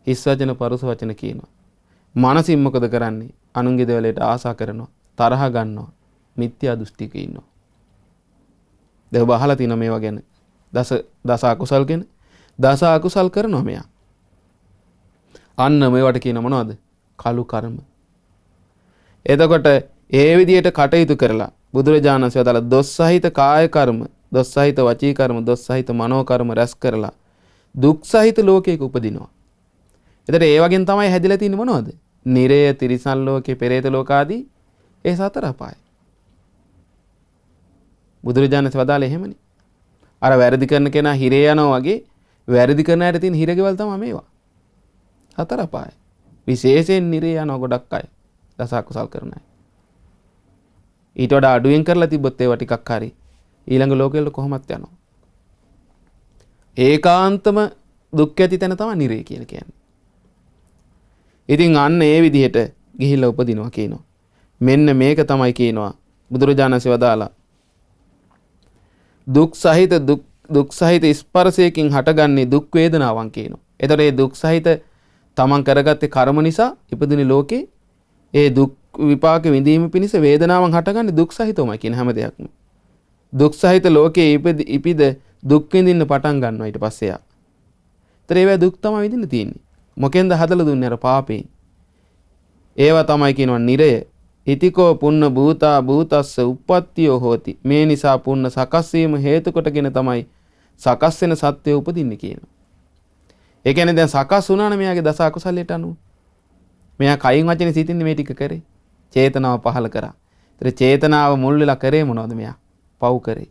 හිස් වචන පරුස වචන කියනවා. මනසින් මොකද කරන්නේ? අනුන්ගේ දේවල්ට ආසා කරනවා, තරහ ගන්නවා, මිත්‍යා දෘෂ්ටික ඉන්නවා. දැන් ඔබ අහලා තියෙනවා මේවා ගැන. දස අකුසල් ගැන. දස අකුසල් කරනවා මෙයා. අන්න මේවට කියන මොනවද? කළු කර්ම. එතකොට ඒ විදිහට කටයුතු කරලා බුදුරජාණන් වහන්සේ වදාළ දොස් සහිත කාය කර්ම, දොස් සහිත වචී කර්ම, දොස් සහිත මනෝ කර්ම රැස් කරලා දුක් සහිත ලෝකයක උපදිනවා. එතකොට ඒ වගේන් තමයි හැදිලා තියෙන්නේ මොනවද? නිරය, තිරිසන් ලෝකේ, පෙරේත ලෝක ආදී ඒ 4 අපාය. බුදුරජාණන් වදාළේ එහෙමනේ. අර වැරදි කරන කෙනා හිරේ යනවා වගේ වැරදි කරන අයට තියෙන හිරගෙවල් තමයි මේවා. 4 අපාය. විශේෂයෙන් නිරේ යන ගොඩක් අය දස අකුසල් කරන අය. ඊට වඩා අඩුවෙන් කරලා තිබ්බොත් ඒවා ටිකක් හරි ඊළඟ ලෝකෙවල කොහොමත් යනවා. ඒකාන්තම දුක් ඇති තැන තමයි නිරේ කියලා කියන්නේ. ඉතින් අන්න ඒ විදිහට ගිහිල්ලා උපදිනවා කියනවා. මෙන්න මේක තමයි කියනවා බුදුරජාණන් වහන්සේ වදාලා දුක් සහිත ස්පර්ශයකින් හටගන්නේ දුක් වේදනාවන් කියනවා. එතකොට මේ දුක් සහිත තමන් කරගත්තේ කර්ම නිසා ඉපදුනේ ලෝකේ ඒ දුක් විපාක විඳීම පිණිස වේදනාවන් හටගන්නේ දුක් සහිතවමයි කියන හැම දෙයක්ම. දුක් සහිත ලෝකේ ඉපිද දුක් විඳින්න පටන් ගන්නවා ඊට පස්සේ යා. ඒතර ඒවා දුක් තමයි විඳින්න තියෙන්නේ. මොකෙන්ද හදලා දුන්නේ අර පාපේ. ඒවා තමයි කියනවා නිරය. ඉතිකෝ පුන්න භූතා භූතස්ස උප්පත්තියෝ හෝති. මේ නිසා පුන්න සකස් වීම හේතු කොටගෙන තමයි සකස් වෙන සත්‍යය උපදින්නේ කියනවා. ඒ කියන්නේ දැන් සකස් වුණානේ මෙයාගේ දස අකුසලයට අනුව. මෙයා කයින් වචනේ සිතින්නේ මේ ටික කරේ. චේතනාව පහල කරා. ඒතර චේතනාව මුල් වෙලා කරේ මොනවද මෙයා? පව් කරේ.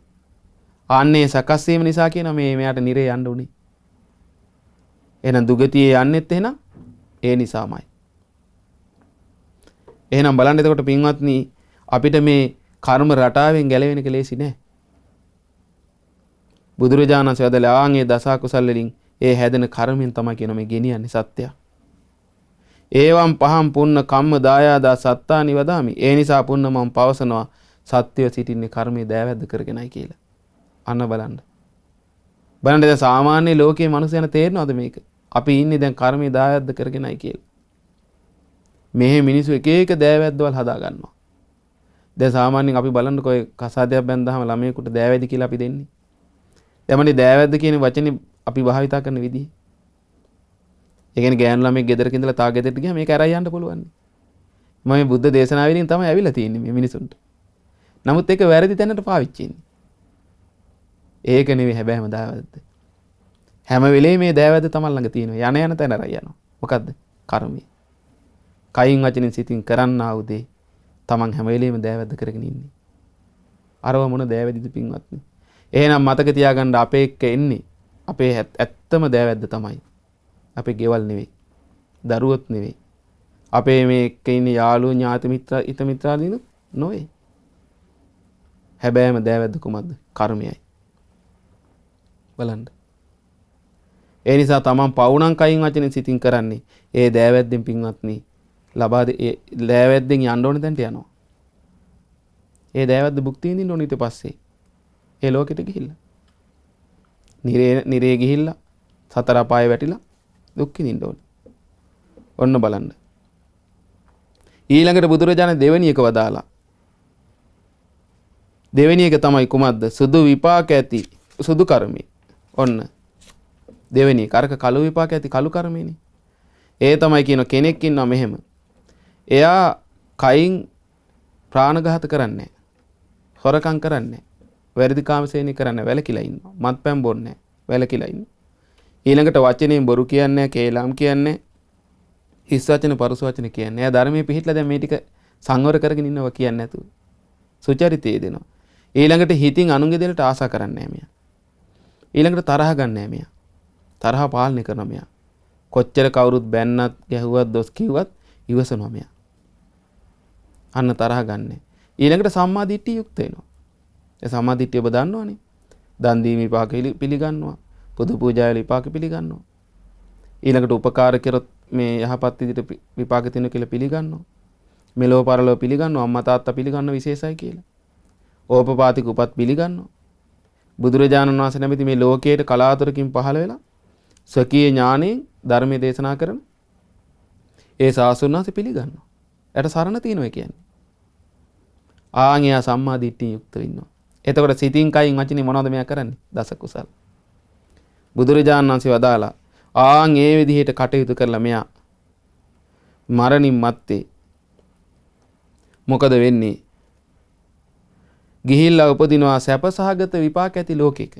ආන්නේ සකස් වීම නිසා කියනවා මේ මෙයාට නිරේ යන්න උනේ. එහෙනම් දුගතියේ යන්නෙත් එහෙනම් ඒ නිසාමයි. එහෙනම් බලන්න එතකොට පින්වත්නි අපිට මේ කර්ම රටාවෙන් ගැලවෙන එක ලේසි නෑ. බුදුරජාණන් වහන්සේ වදාළේ ආන්ගේ දස අකුසල් වලින් ඒ හැදෙන කර්මෙන් තමයි කියන මේ ගෙනියන්නේ සත්‍යය. ඒවම් පහම් පුන්න කම්ම දායාදා සත්තානි වදාමි. ඒ නිසා පුන්න මම පවසනවා සත්‍යය සිටින්නේ කර්මයේ දෑවැද්ද කරගෙනයි කියලා. අන්න බලන්න. බලන්න දැන් සාමාන්‍ය ලෝකයේ මිනිස්සුන් තේරෙනවද මේක? අපි ඉන්නේ දැන් කර්මයේ දායාද්ද කරගෙනයි කියලා. මෙහි මිනිස්සු එක එක දෑවැද්දවල් හදා ගන්නවා. දැන් සාමාන්‍යයෙන් අපි බලන්නකො ඔය කසාදයක් බැන්දාම ළමයෙකුට දෑවැදි කියලා අපි දෙන්නේ. දැන්මනේ දෑවැද්ද කියන වචනේ අපි භාවිතා කරන විදිහ. ඒ කියන්නේ ගෑනු ළමයෙක් ගෙදරක ඉඳලා තා ගෙදරට ගියාම මේක අරයි යන්න පුළුවන්. මම මේ බුද්ධ දේශනාවෙන් තමයි ඇවිල්ලා තියෙන්නේ මේ මිනිසුන්ට. නමුත් ඒක වැරදි තැනට පාවිච්චි වෙන්නේ. ඒක නෙවෙයි හැබැයිම දෑවැද්ද. හැම වෙලේම මේ දෑවැද්ද තමන් ළඟ තියෙනවා. යන තැන අරයි යනවා. මොකද්ද? කර්මය. කයින් වචනෙන් සිතින් කරන්නා වූ දේ තමන් හැම වෙලේම දෑවැද්ද කරගෙන ඉන්නේ. අරව මොන දෑවැද්දද පින්වත්නි? එහෙනම් මතක තියාගන්න අපේ එක්ක එන්නේ අපේ ඇත්තම දෑවැද්ද තමයි. අපේ ගෙවල් නෙවෙයි. දරුවොත් නෙවෙයි. අපේ මේ එක්ක ඉන්නේ යාළුවෝ ඥාති මිත්‍ර හිත මිත්‍රාදීනුත් නොවේ. හැබැයිම දෑවැද්ද කුමක්ද? කර්මයයි. බලන්න. ඒ නිසා තමන් පවුණන් කයින් වචනෙන් සිතින් කරන්නේ ඒ දෑවැද්දෙන් පින්වත්නි ලබා ඒ දෑවැද්දෙන් යන්න ඕන තැනට යනවා. ඒ දෑවැද්ද භුක්ති විඳින්න ඕන ඊට පස්සේ ඒ ලෝකෙට ගිහිල්ලා. නිරේ ගිහිල්ලා සතර අපාය වැටිලා දුක් විඳින්න ඕන. ඔන්න බලන්න. ඊළඟට බුදුරජාණන් දෙවෙනි එක වදාලා. දෙවෙනි එක තමයි කුමක්ද? සුදු විපාක ඇති සුදු කර්මී. ඔන්න දෙවෙනි කරක කළු විපාක ඇති කළු කර්මේනේ. ඒ තමයි කියන කෙනෙක් ඉන්නවා මෙහෙම. එයා කයින් ප්‍රාණඝාත කරන්නේ නැහැ. හොරකම් කරන්නේ නැහැ. වැරදි කාමසේනී කරන්නේ නැහැ. වැලකිලා ඉන්නවා. මත්පැන් බොන්නේ නැහැ. වැලකිලා ඉන්නවා. ඊළඟට වචනෙන් බොරු කියන්නේ නැහැ. කේලම් කියන්නේ නැහැ. හිස් වචන පරුස වචන කියන්නේ. එයා ධර්මයේ පිහිටලා දැන් මේ ටික සංවර කරගෙන ඉන්නවා කියන්නේ නැතුව. සුචරිතය දෙනවා. ඊළඟට හිතින් අනුන්ගේ දෙලට ආසා කරන්නේ නැහැ මෙයා. ඊළඟට තරහ ගන්න නැහැ මෙයා. තරහ පාලනය කරනවා මෙයා. කොච්චර කවුරුත් බැන්නත් ගැහුවත් දොස් කිව්වත් ඉවසනවා මෙයා. අන්න තරහ ගන්න. ඊළඟට සම්මා දිට්ඨිය යුක්ත වෙනවා. ඒ සම්මා දිට්ඨිය ඔබ දන්නවනේ. දන් දීම විපාක පිළිගන්නවා. පුදු පූජාවල විපාක පිළිගන්නවා. ඊළඟට උපකාර කරොත් මේ යහපත් විදිහට විපාක තියෙන කියලා පිළිගන්නවා. මෙලෝ පරලෝ පිළිගන්නවා. අම්මා තාත්තා පිළිගන්න විශේෂයි කියලා. ඕපපාතික උපත් පිළිගන්නවා. බුදුරජාණන් වහන්සේ නැමැති මේ ලෝකයට කලාතුරකින් පහළ වෙලා ස්වකීය ඥාණයෙන් ධර්මයේ දේශනා කරන ඒ සාසුන් වහන්සේ පිළිගන්නවා. එයාට සරණ තියෙනවා කියන්නේ. ආන් එයා සම්මා දිට්ඨිය යුක්ත වෙනවා. එතකොට සිතින් කයින් වචනේ මොනවද මෙයා කරන්නේ? දස කුසල. බුදුරජාණන් වහන්සේ වදාලා ආන් ඒ විදිහට කටයුතු කරලා මෙයා මරණින් මත්තේ මොකද වෙන්නේ? ගිහිල්ලා උපදිනවා සැපසහගත විපාක ඇති ලෝකෙක.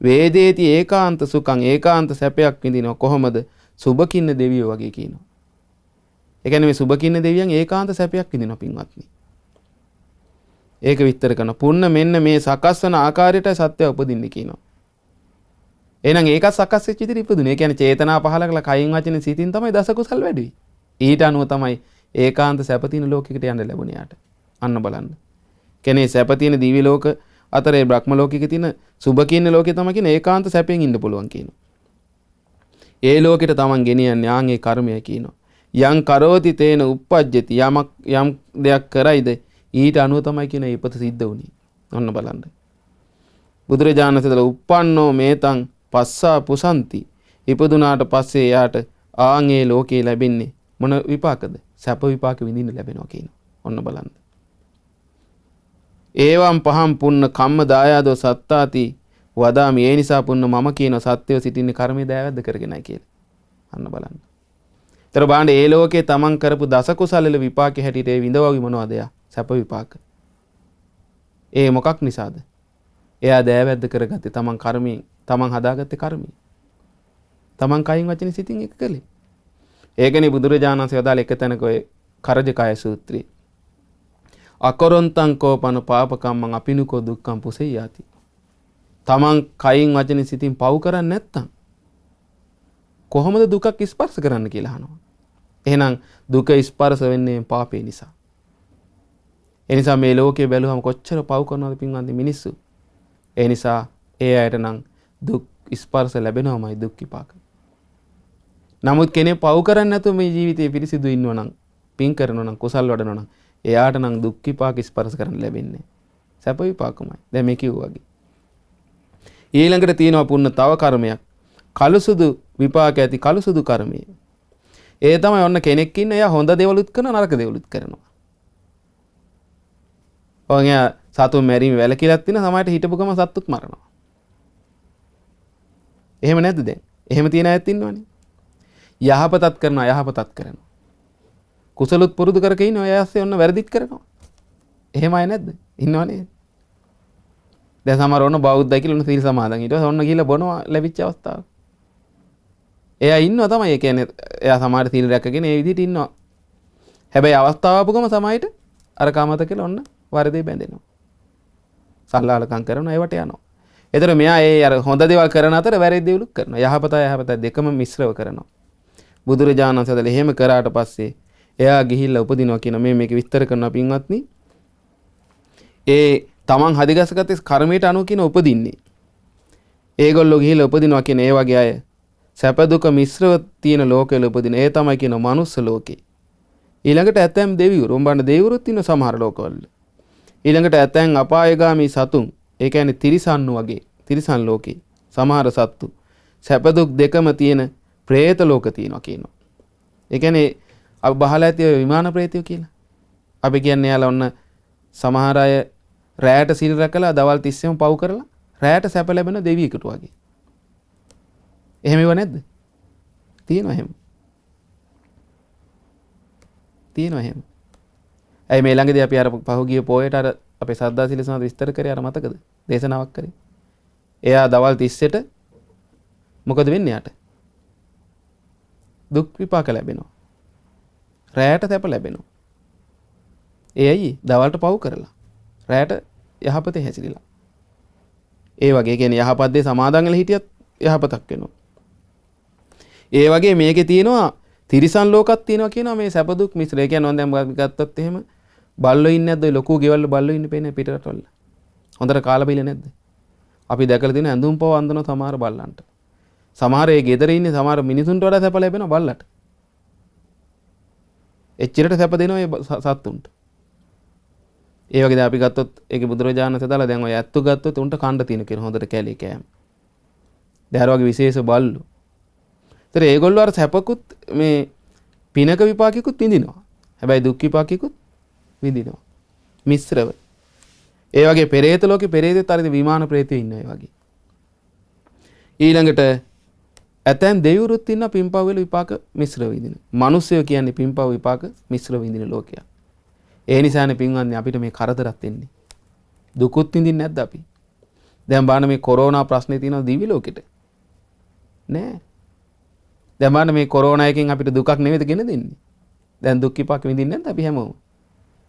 වේදේති ඒකාන්ත සුඛං ඒකාන්ත සැපයක් විඳිනවා. කොහොමද? සුබකින්න දෙවියෝ වගේ කියනවා. ඒ කියන්නේ මේ සුබකින්න දෙවියන් ඒකාන්ත සැපයක් විඳිනවා පින්වත්නි. ඒක විස්තර කරන පුන්න මෙන්න මේ සකස් වන ආකාරයට සත්‍ය උපදින්න කියනවා. එහෙනම් ඒකත් සකස් වෙච්ච ඉදිරි ඉපදුනේ. ඒ කියන්නේ චේතනා පහල කළා කයින් වචනේ සිතින් තමයි දස කුසල් වැඩි වෙන්නේ. ඊට අනුව තමයි ඒකාන්ත සැප තියෙන ලෝකයකට යන්න ලැබුණේ යාට. අන්න බලන්න. කියන්නේ සැප තියෙන දිව්‍ය ලෝක අතරේ බ්‍රහ්ම ලෝකයක තියෙන සුබ කියන ලෝකේ තමයි කියන ඒකාන්ත සැපෙන් ඉන්න පුළුවන් කියනවා. ඒ ලෝකෙට තමන් ගෙනියන්නේ ආන් ඒ කර්මය කියනවා. යං කරෝති තේන uppajjati යම් දෙයක් කරයිද ඊට අනුව තමයි කියන ඉපත සිද්ධ වුනේ. ඔන්න බලන්න. බුදුරජාණන් වහන්සේලා uppannෝ මේතං පස්සා පුසන්ති. ඉපදුනාට පස්සේ යාට ආන් ඒ ලෝකේ ලැබෙන්නේ මොන විපාකද? සැප විපාක විඳින්න ලැබෙනවා කියනවා. ඔන්න බලන්න. ඒවම් පහම් පුන්න කම්ම දායාදෝ සත්තාති වදාමි. ඒ නිසා පුන්න මම කියන සත්‍යව සිටින්නේ කර්මයේ දෑවැද්ද කරගෙනයි කියලා. අන්න බලන්න. ඒතර බාණ්ඩ ඒ ලෝකේ තමන් කරපු දස කුසලල විපාක හැටියට ඒ විඳවවි මොනවද යා? සැප විපාක. ඒ මොකක් නිසාද? එයා දෑවැද්ද කරගත්තේ තමන් කර්මයෙන්. තමන් හදාගත්තේ කර්මයෙන්. තමන් කයින් වචනේ සිතින් එක කළේ. ඒකනේ බුදුරජාණන් වහන්සේ වදාළ එක තැනක ඔය කරජකාය සූත්‍රයේ අකරොන්තං කෝපන පාපකම්මං අපිනුකෝ දුක්ඛං පුසෙය්‍යාති. තමන් කයින් වචනේ සිතින් පව් කරන්නේ නැත්තම් කොහොමද දුකක් ස්පර්ශ කරන්න කියලා අහනවා. එහෙනම් දුක ස්පර්ශ වෙන්නේ පාපේ නිසා. ඒ නිසා මේ ලෝකේ බැලුවම කොච්චර පව් කරනවද පින්වන්දි මිනිස්සු. ඒ නිසා ඒ අයට නම් දුක් ස්පර්ශ ලැබෙනවමයි දුක් විපාක. නමුත් කෙනෙක් පව් කරන්නේ නැතුව මේ ජීවිතේ පිරිසිදු ඉන්නවා නම් පින් කරනවා නම් කුසල් වඩනවා නම් එයාට නම් දුක් විපාක ස්පර්ශ කරන්න ලැබෙන්නේ සැප විපාකමයි. දැන් මේ කිව්වා වගේ. ඊළඟට තියෙනවා පුන්න තව කර්මයක්. කළුසුදු විපාක ඇති කළුසුදු කර්මය. ඒ තමයි ඔන්න කෙනෙක් ඉන්න එයා හොඳ දේවලුත් කරනවා නරක දේවලුත් කරනවා. ඔය සතුන් මැරීම වැළකීලක් තියෙන සමාජයට හිටපු ගම සත්තුත් මරනවා. එහෙම නැද්ද දැන්? එහෙම තියෙන අයත් ඉන්නවනේ. යහපතත් කරනවා යහපතත් කරනවා. කුසලුත් පුරුදු කරගෙන ඉන්න අය ඇස්සේ ඔන්න වැරදිත් කරනවා. එහෙම අය නැද්ද? ඉන්නවනේ. දැන් සමහර ඔන්න බෞද්ධයි කියලා ඔන්න සීල් සමාදන් ඊට පස්සේ ඔන්න ගිහලා බොනවා ලැබිච්ච අවස්ථාව. එයා ඉන්නවා තමයි. ඒ කියන්නේ එයා සමාජ සීල් රැකගෙන ඒ විදිහට ඉන්නවා. හැබැයි අවස්ථාව ආපුගම සමාජයට අර කාමත කියලා ඔන්න වරදේ බැඳෙනවා. සල්ලාලකම් කරනවා ඒවට යනවා. ඒතර මෙයා ඒ අර හොඳ දේවල් කරන අතර වැරදි දේවලුත් කරනවා. යහපත දෙකම මිශ්‍රව කරනවා. බුදුරජාණන් වහන්සේ එහෙම කරාට පස්සේ එයා ගිහිල්ලා උපදිනවා කියන මේක විස්තර කරනවා පින්වත්නි. ඒ තමන් හදිගස්සගත්තේ කර්මයට අනුව කියන උපදින්නේ. ඒගොල්ලෝ ගිහිල්ලා උපදිනවා කියන ඒ වගේ අය සැප දුක මිශ්‍රව තියෙන ලෝකවල උපදින. ඒ තමයි කියන මනුස්ස ලෝකේ. ඊළඟට ඇතැම් දෙවිවරු, උඹන්න දෙවිවරුත් ඉන්න සමහර ලෝකවල. ඊළඟට ඇතැම් අපායගාමී සතුන්, ඒ කියන්නේ තිරිසන් වගේ, තිරිසන් ලෝකේ සමහර සත්තු සැප දුක් දෙකම තියෙන പ്രേත ලෝක තියෙනවා කියනවා. ඒ කියන්නේ අපි බහලා ඇති විමාන ප්‍රේතයෝ කියලා. අපි කියන්නේ යාලා ඔන්න සමහර අය රැයට සිල් රැකලා දවල් 30ම පව් කරලා රැයට සැප ලැබෙන දෙවියෙකුට වගේ. එහෙම ඒව නැද්ද? තියෙනවා එහෙම. තියෙනවා එහෙම. ඇයි මේ ළඟදී අපි අර පහුගිය පොයට අර අපේ සද්දා සිල් සමාද විස්තර කරේ අර මතකද? දේශනාවක් කරේ. එයා දවල් 30ට මොකද වෙන්නේ යාට? දුක් විපාක ලැබෙනවා. රැයට සැප ලැබෙනවා. ඒ ඇයි? දවල්ට පව් කරලා. රැයට යහපතේ හැසිරিলা. ඒ වගේ කියන්නේ යහපත් දේ සමාදන් වෙලා හිටියත් යහපතක් වෙනවා. ඒ වගේ මේකේ තියෙනවා තිරිසන් ලෝකයක් තියෙනවා කියනවා මේ සැප දුක් මිශ්‍ර. ඒ කියන්නේ දැන් අපි ගත්තොත් එහෙම බල්ලෝ ඉන්නේ නැද්ද? ඔය ලොකු ගෙවල් බල්ලෝ ඉන්නේ පේන්නේ පිටරටවල. හොඳට කාලා බීලා නැද්ද? අපි දැකලා තියෙන ඇඳුම් පව අඳින සමහර බල්ලන්ට. සමහර ඒ ගෙදර ඉන්නේ සමහර මිනිසුන්ට වඩා සැප ලැබෙනවා බල්ලට. එච්චරට සැප දෙනවා මේ සත්තුන්ට. ඒ වගේ දැන් අපි ගත්තොත් ඒකේ බුදුරජාණන් සදාලා දැන් ඔය ඇත්තු ගත්තොත් උන්ට කණ්ඩ තියෙන කියන හොඳට කැලේ කෑම. දැන් වගේ විශේෂ බල්ලු. ඒතර ඒගොල්ලෝ අර සැපකුත් මේ පිනක විපාකිකුත් විඳිනවා. හැබැයි දුක් විපාකිකුත් විඳිනවා. මිශ්‍රව. ඒ වගේ පෙරේත ලෝකේ පෙරේතෙත් අර විමාන ප්‍රේතයෝ ඉන්නවා ඒ වගේ. ඊළඟට ඇතැම් දෙවිවරුත් ඉන්න පින්පව් වල විපාක මිශ්‍රව විඳින. මිනිස්සුયો කියන්නේ පින්පව් විපාක මිශ්‍රව විඳින ලෝකයක්. ඒ නිසානේ පින්වත්නි අපිට මේ කරදරත් එන්නේ. දුකුත් විඳින්නේ නැද්ද අපි? දැන් බලන්න මේ කොරෝනා ප්‍රශ්නේ තියෙනවා දිවි ලෝකෙට. නෑ. දැන් බලන්න මේ කොරෝනා එකෙන් අපිට දුකක් නෙවෙයිද ගෙන දෙන්නේ. දැන් දුක් විපාක විඳින්නේ නැද්ද අපි හැමෝම?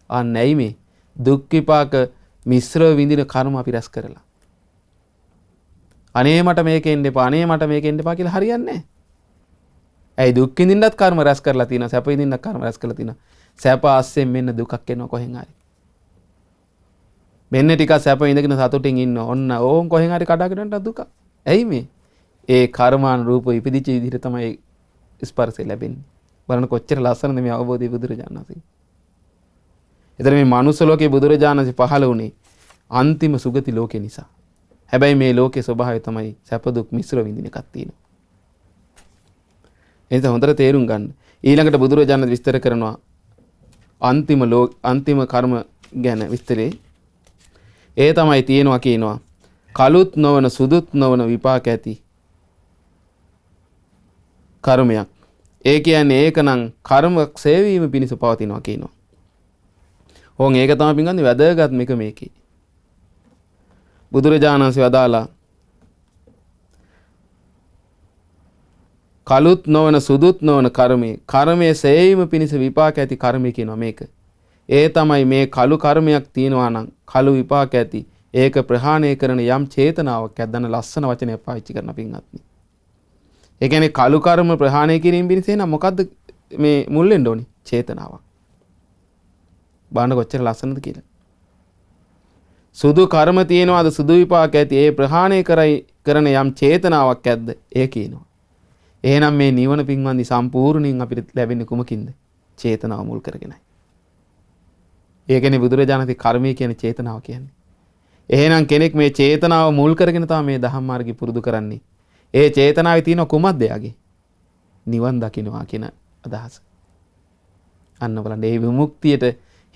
නැයි මේ දුක් විපාක මිශ්‍රව විඳින කර්ම අපි රැස් කරලා. අනේ මට මේකෙන් එපා, අනේ මට මේකෙන් එපා කියලා හරියන්නේ නැහැ. ඇයි දුක් විඳින්නත් කර්ම රැස් කරලා තියෙනවා, සැප විඳින්නත් කර්ම රැස් කරලා තියෙනවා. සැප ආස්යෙන් මෙන්න දුකක් එනවා කොහෙන් හරි. මෙන්න ටිකක් සැප ඉඳගෙන සතුටින් ඉන්න ඔන්න ඕන් කොහෙන් හරි කඩාගෙන යන දුක. ඇයි මේ? ඒ කර්මාන රූප ඉපදිච්ච විදිහට තමයි ස්පර්ශය ලැබෙන්නේ. බලන්න කොච්චර ලස්සනද මේ අවබෝධය බුදුරජාණන් වහන්සේ. එතන මේ මනුස්ස ලෝකේ බුදුරජාණන් වහන්සේ පහළ වුණේ අන්තිම සුගති ලෝකේ නිසා. හැබැයි මේ ලෝකේ ස්වභාවය තමයි සැප දුක් මිශ්‍ර විඳින එකක් තියෙනවා. එතන හොඳට තේරුම් ගන්න. ඊළඟට බුදුරජාණන් විස්තර කරනවා අන්තිම කර්ම ගැන විස්තරේ. ඒ තමයි තියෙනවා කියනවා කළුත් නොවන සුදුත් නොවන විපාක ඇති කර්මයක්. ඒ කියන්නේ ඒකනම් කර්මයක් සේවීම පිණිස පවතිනවා කියනවා. ඕන් ඒක තමයි පින්ගන්නේ වැදගත් මේකේ. බුදුරජාණන් වහන්සේ වදාලා කළුත් නොවන සුදුත් නොවන කර්මයේ සේවීම පිණිස විපාක ඇති කර්මය කියනවා මේක. ඒ තමයි මේ කළු කර්මයක් තියෙනවා නම් කළු විපාක ඇති ඒක ප්‍රහාණය කරන යම් චේතනාවක් ඇද්දන ලස්සන වචනයක් පාවිච්චි කරන පින්වත්නි. ඒ කියන්නේ කළු කර්ම ප්‍රහාණය කිරීම පිණිස එන මොකද්ද මේ මුල් වෙන්න ඕනේ? චේතනාවක්. බලන්න කොච්චර ලස්සනද කියලා. සුදු කර්ම තියෙනවාද සුදු විපාක ඇති ඒ ප්‍රහාණය කරන යම් චේතනාවක් ඇද්ද ඒ කියනවා. එහෙනම් මේ නිවන පින්වත්නි සම්පූර්ණයෙන් අපිට ලැබෙන්නේ කුමකින්ද? චේතනාව මුල් කරගෙනයි. ඒ කියන්නේ බුදුරජාණන්ගේ කර්මය කියන්නේ චේතනාව කියන්නේ. එහෙනම් කෙනෙක් මේ චේතනාව මුල් කරගෙන තමයි මේ ධම්ම මාර්ගය පුරුදු කරන්නේ. ඒ චේතනාවේ තියෙන කුමක්ද යාගේ? නිවන් දකින්නවා කියන අදහස. අන්න බලන්න මේ විමුක්තියට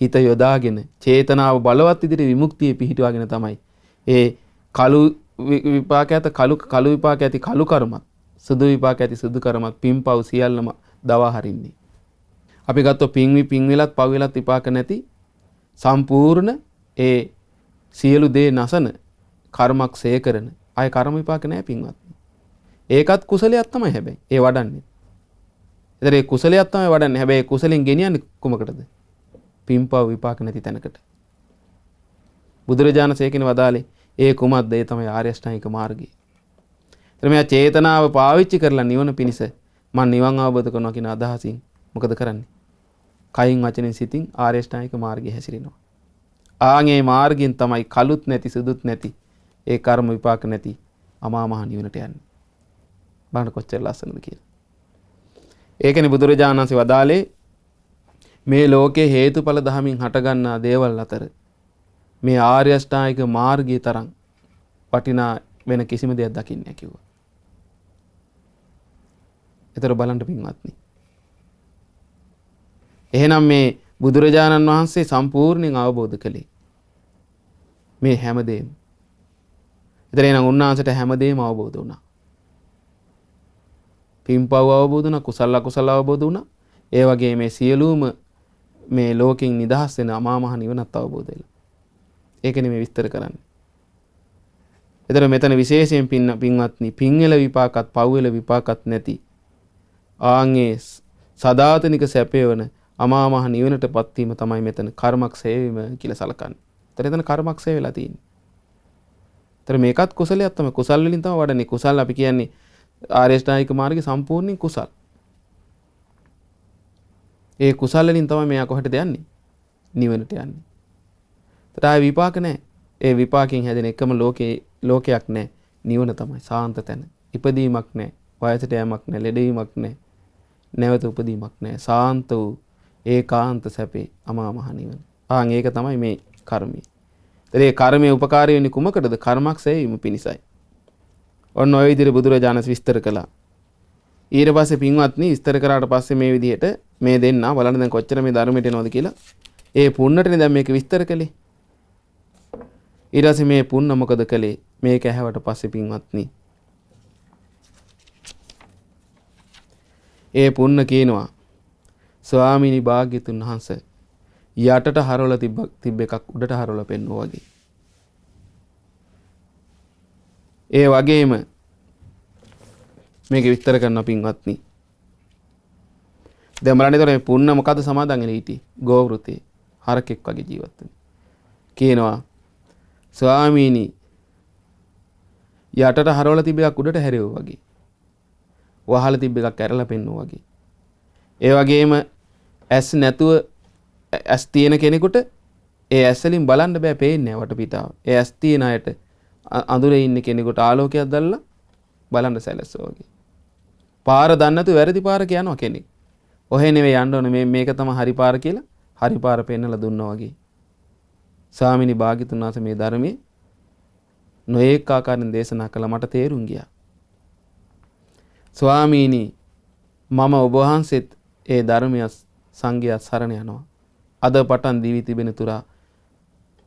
හිත යොදාගෙන චේතනාව බලවත් විදිහට විමුක්තිය පිහිටුවාගෙන තමයි ඒ කළු විපාක ඇති කළු විපාක ඇති කළු කර්මත් සුදු විපාක ඇති සුදු කර්මත් පින්පව් සියල්ලම දවා හරින්නේ. අපි ගත්තොත් පින් විලත් පව් විලත් විපාක නැති සම්පූර්ණ ඒ සියලු දේ නැසන කර්මක් සේ කරන ආය කර්ම විපාක නැහැ පින්වත්. ඒකත් කුසලයක් තමයි හැබැයි. ඒ වඩන්නේ. ඒතර ඒ කුසලයක් තමයි වඩන්නේ. හැබැයි කුසලෙන් ගෙනියන්නේ කුමකටද? පින්පව් විපාක නැති තැනකට. බුදුරජාණන් සේකින වදාලේ ඒ කුමක්ද? ඒ තමයි ආර්ය අෂ්ටාංගික මාර්ගය. ඒතර මෙයා චේතනාව පාවිච්චි කරලා නිවන පිණිස මම නිවන් අවබෝධ කරනවා කියන අදහසින් මොකද කරන්නේ? කයින් වචනෙන් සිතින් ආර්ය අෂ්ටාංගික මාර්ගයේ හැසිරෙනවා. ආන්ගේ මාර්ගයෙන් තමයි කළුත් නැති සුදුත් නැති ඒ කර්ම විපාක නැති අමා මහ නිවනට යන්නේ. බලන්න කොච්චර ලස්සනද කියලා. ඒකනේ බුදුරජාණන් වහන්සේ වදාලේ මේ ලෝකේ හේතුඵල ධමමින් හටගන්නා දේවල් අතර මේ ආර්ය අෂ්ටාංගික මාර්ගයේ තරම් වටිනා වෙන කිසිම දෙයක් දකින්නේ නැහැ කිව්වා. ඒතර බලන්න පින්වත්නි. එහෙනම් මේ බුදුරජාණන් වහන්සේ සම්පූර්ණයෙන් අවබෝධ කළේ මේ හැමදේම. ඒතර එහෙනම් උන්වහන්සේට හැමදේම අවබෝධ වුණා. පින්පව් අවබෝධ වුණා, කුසල අකුසල අවබෝධ වුණා. ඒ වගේ මේ සියලුම මේ ලෝකෙන් නිදහස් වෙන අමා මහ නිවනත් අවබෝධ වෙලා. ඒකනේ මේ විස්තර කරන්නේ. ඒතර මෙතන විශේෂයෙන් පින්වත්නි පින්වල විපාකත් පව්වල විපාකත් නැති ආන්ගේ සදාතනික සැපේ වන අමා මහ නිවනටපත් වීම තමයි මෙතන කර්මක්ෂය වීම කියලා සලකන්නේ. ඒතර එතන කර්මක්ෂය වෙලා තියෙන්නේ. ඒතර මේකත් කුසලයක් තමයි. කුසල් වලින් තමයි වඩන්නේ. කුසල් අපි කියන්නේ ආර්ය අෂ්ටාංගික මාර්ගයේ සම්පූර්ණයෙන් කුසල්. ඒ කුසල් වලින් තමයි මෙයා කොහෙටද යන්නේ? නිවනට යන්නේ. ඒතර ආයේ විපාක නැහැ. ඒ විපාකයෙන් හැදෙන එකම ලෝකයක් නැහැ. නිවන තමයි සාන්ත තැන. ඉපදීමක් නැහැ. වයසට යෑමක් නැහැ. ලෙඩවීමක් නැහැ. නැවත උපදීමක් නැහැ. සාන්ත වූ ඒකාන්ත සැපේ අමා මහ නිවන. ආන් ඒක තමයි මේ කර්මය. ඒතර ඒ කර්මයේ උපකාරී වෙන්නේ කුමකටද? කර්මක්ෂය වීම පිණිසයි. ඔන්න ඔය විදිහට බුදුරජාණන් විස්තර කළා. ඊට පස්සේ පින්වත්නි විස්තර කරාට පස්සේ මේ විදිහට මේ දෙන්න බලන්න දැන් කොච්චර මේ ධර්මයට එනවද කියලා. ඒ පුන්නටනේ දැන් මේක විස්තර කළේ. ඊට පස්සේ මේ පුන්න මොකද කළේ? මේක ඇහැවට පස්සේ පින්වත්නි. ඒ පුන්න කියනවා ස්වාමීනි භාග්‍යතුන් වහන්සේ යටට හරවලා තිබ්බ එකක් උඩට හරවලා පෙන්නුවා වගේ. ඒ වගේම මේක විස්තර කරන පින්වත්නි. දැන් බලන්න මේ පුන්න මොකද සමාදන් වෙලා හිටියේ? ගෝවෘතේ හරකෙක් වගේ ජීවත් වෙන. කියනවා ස්වාමීනි යටට හරවලා තිබ්බ එකක් උඩට හැරෙවුවා වගේ. වහලා තිබ්බ එකක් ඇරලා පෙන්නුවා වගේ. ඒ වගේම ඇස් නැතුව ඇස් තියෙන කෙනෙකුට ඒ ඇස් වලින් බලන්න බෑ, පේන්නේ නැහැ වටපිටාව. ඒ ඇස් තියෙන අයට අඳුරේ ඉන්න කෙනෙකුට ආලෝකයක් දැල්ලා බලන්න සැලසුවා වගේ. පාර දන්නේ නැතුව වැරදි පාරක යනවා කෙනෙක්. ඔහෙ නෙවෙයි යන්න ඕනේ, මේක තමයි හරි පාර කියලා හරි පාර පෙන්නලා දුන්නා වගේ. ස්වාමිනී භාග්‍යතුන් වහන්සේ මේ ධර්මයේ නොඑක ආකාරයෙන් දේශනා කළා. මට තේරුම් ගියා. ස්වාමීනි මම ඔබ වහන්සේත් ඒ ධර්මය සංඝයා සරණ යනවා. අද පටන් දිවි තිබෙන තුරා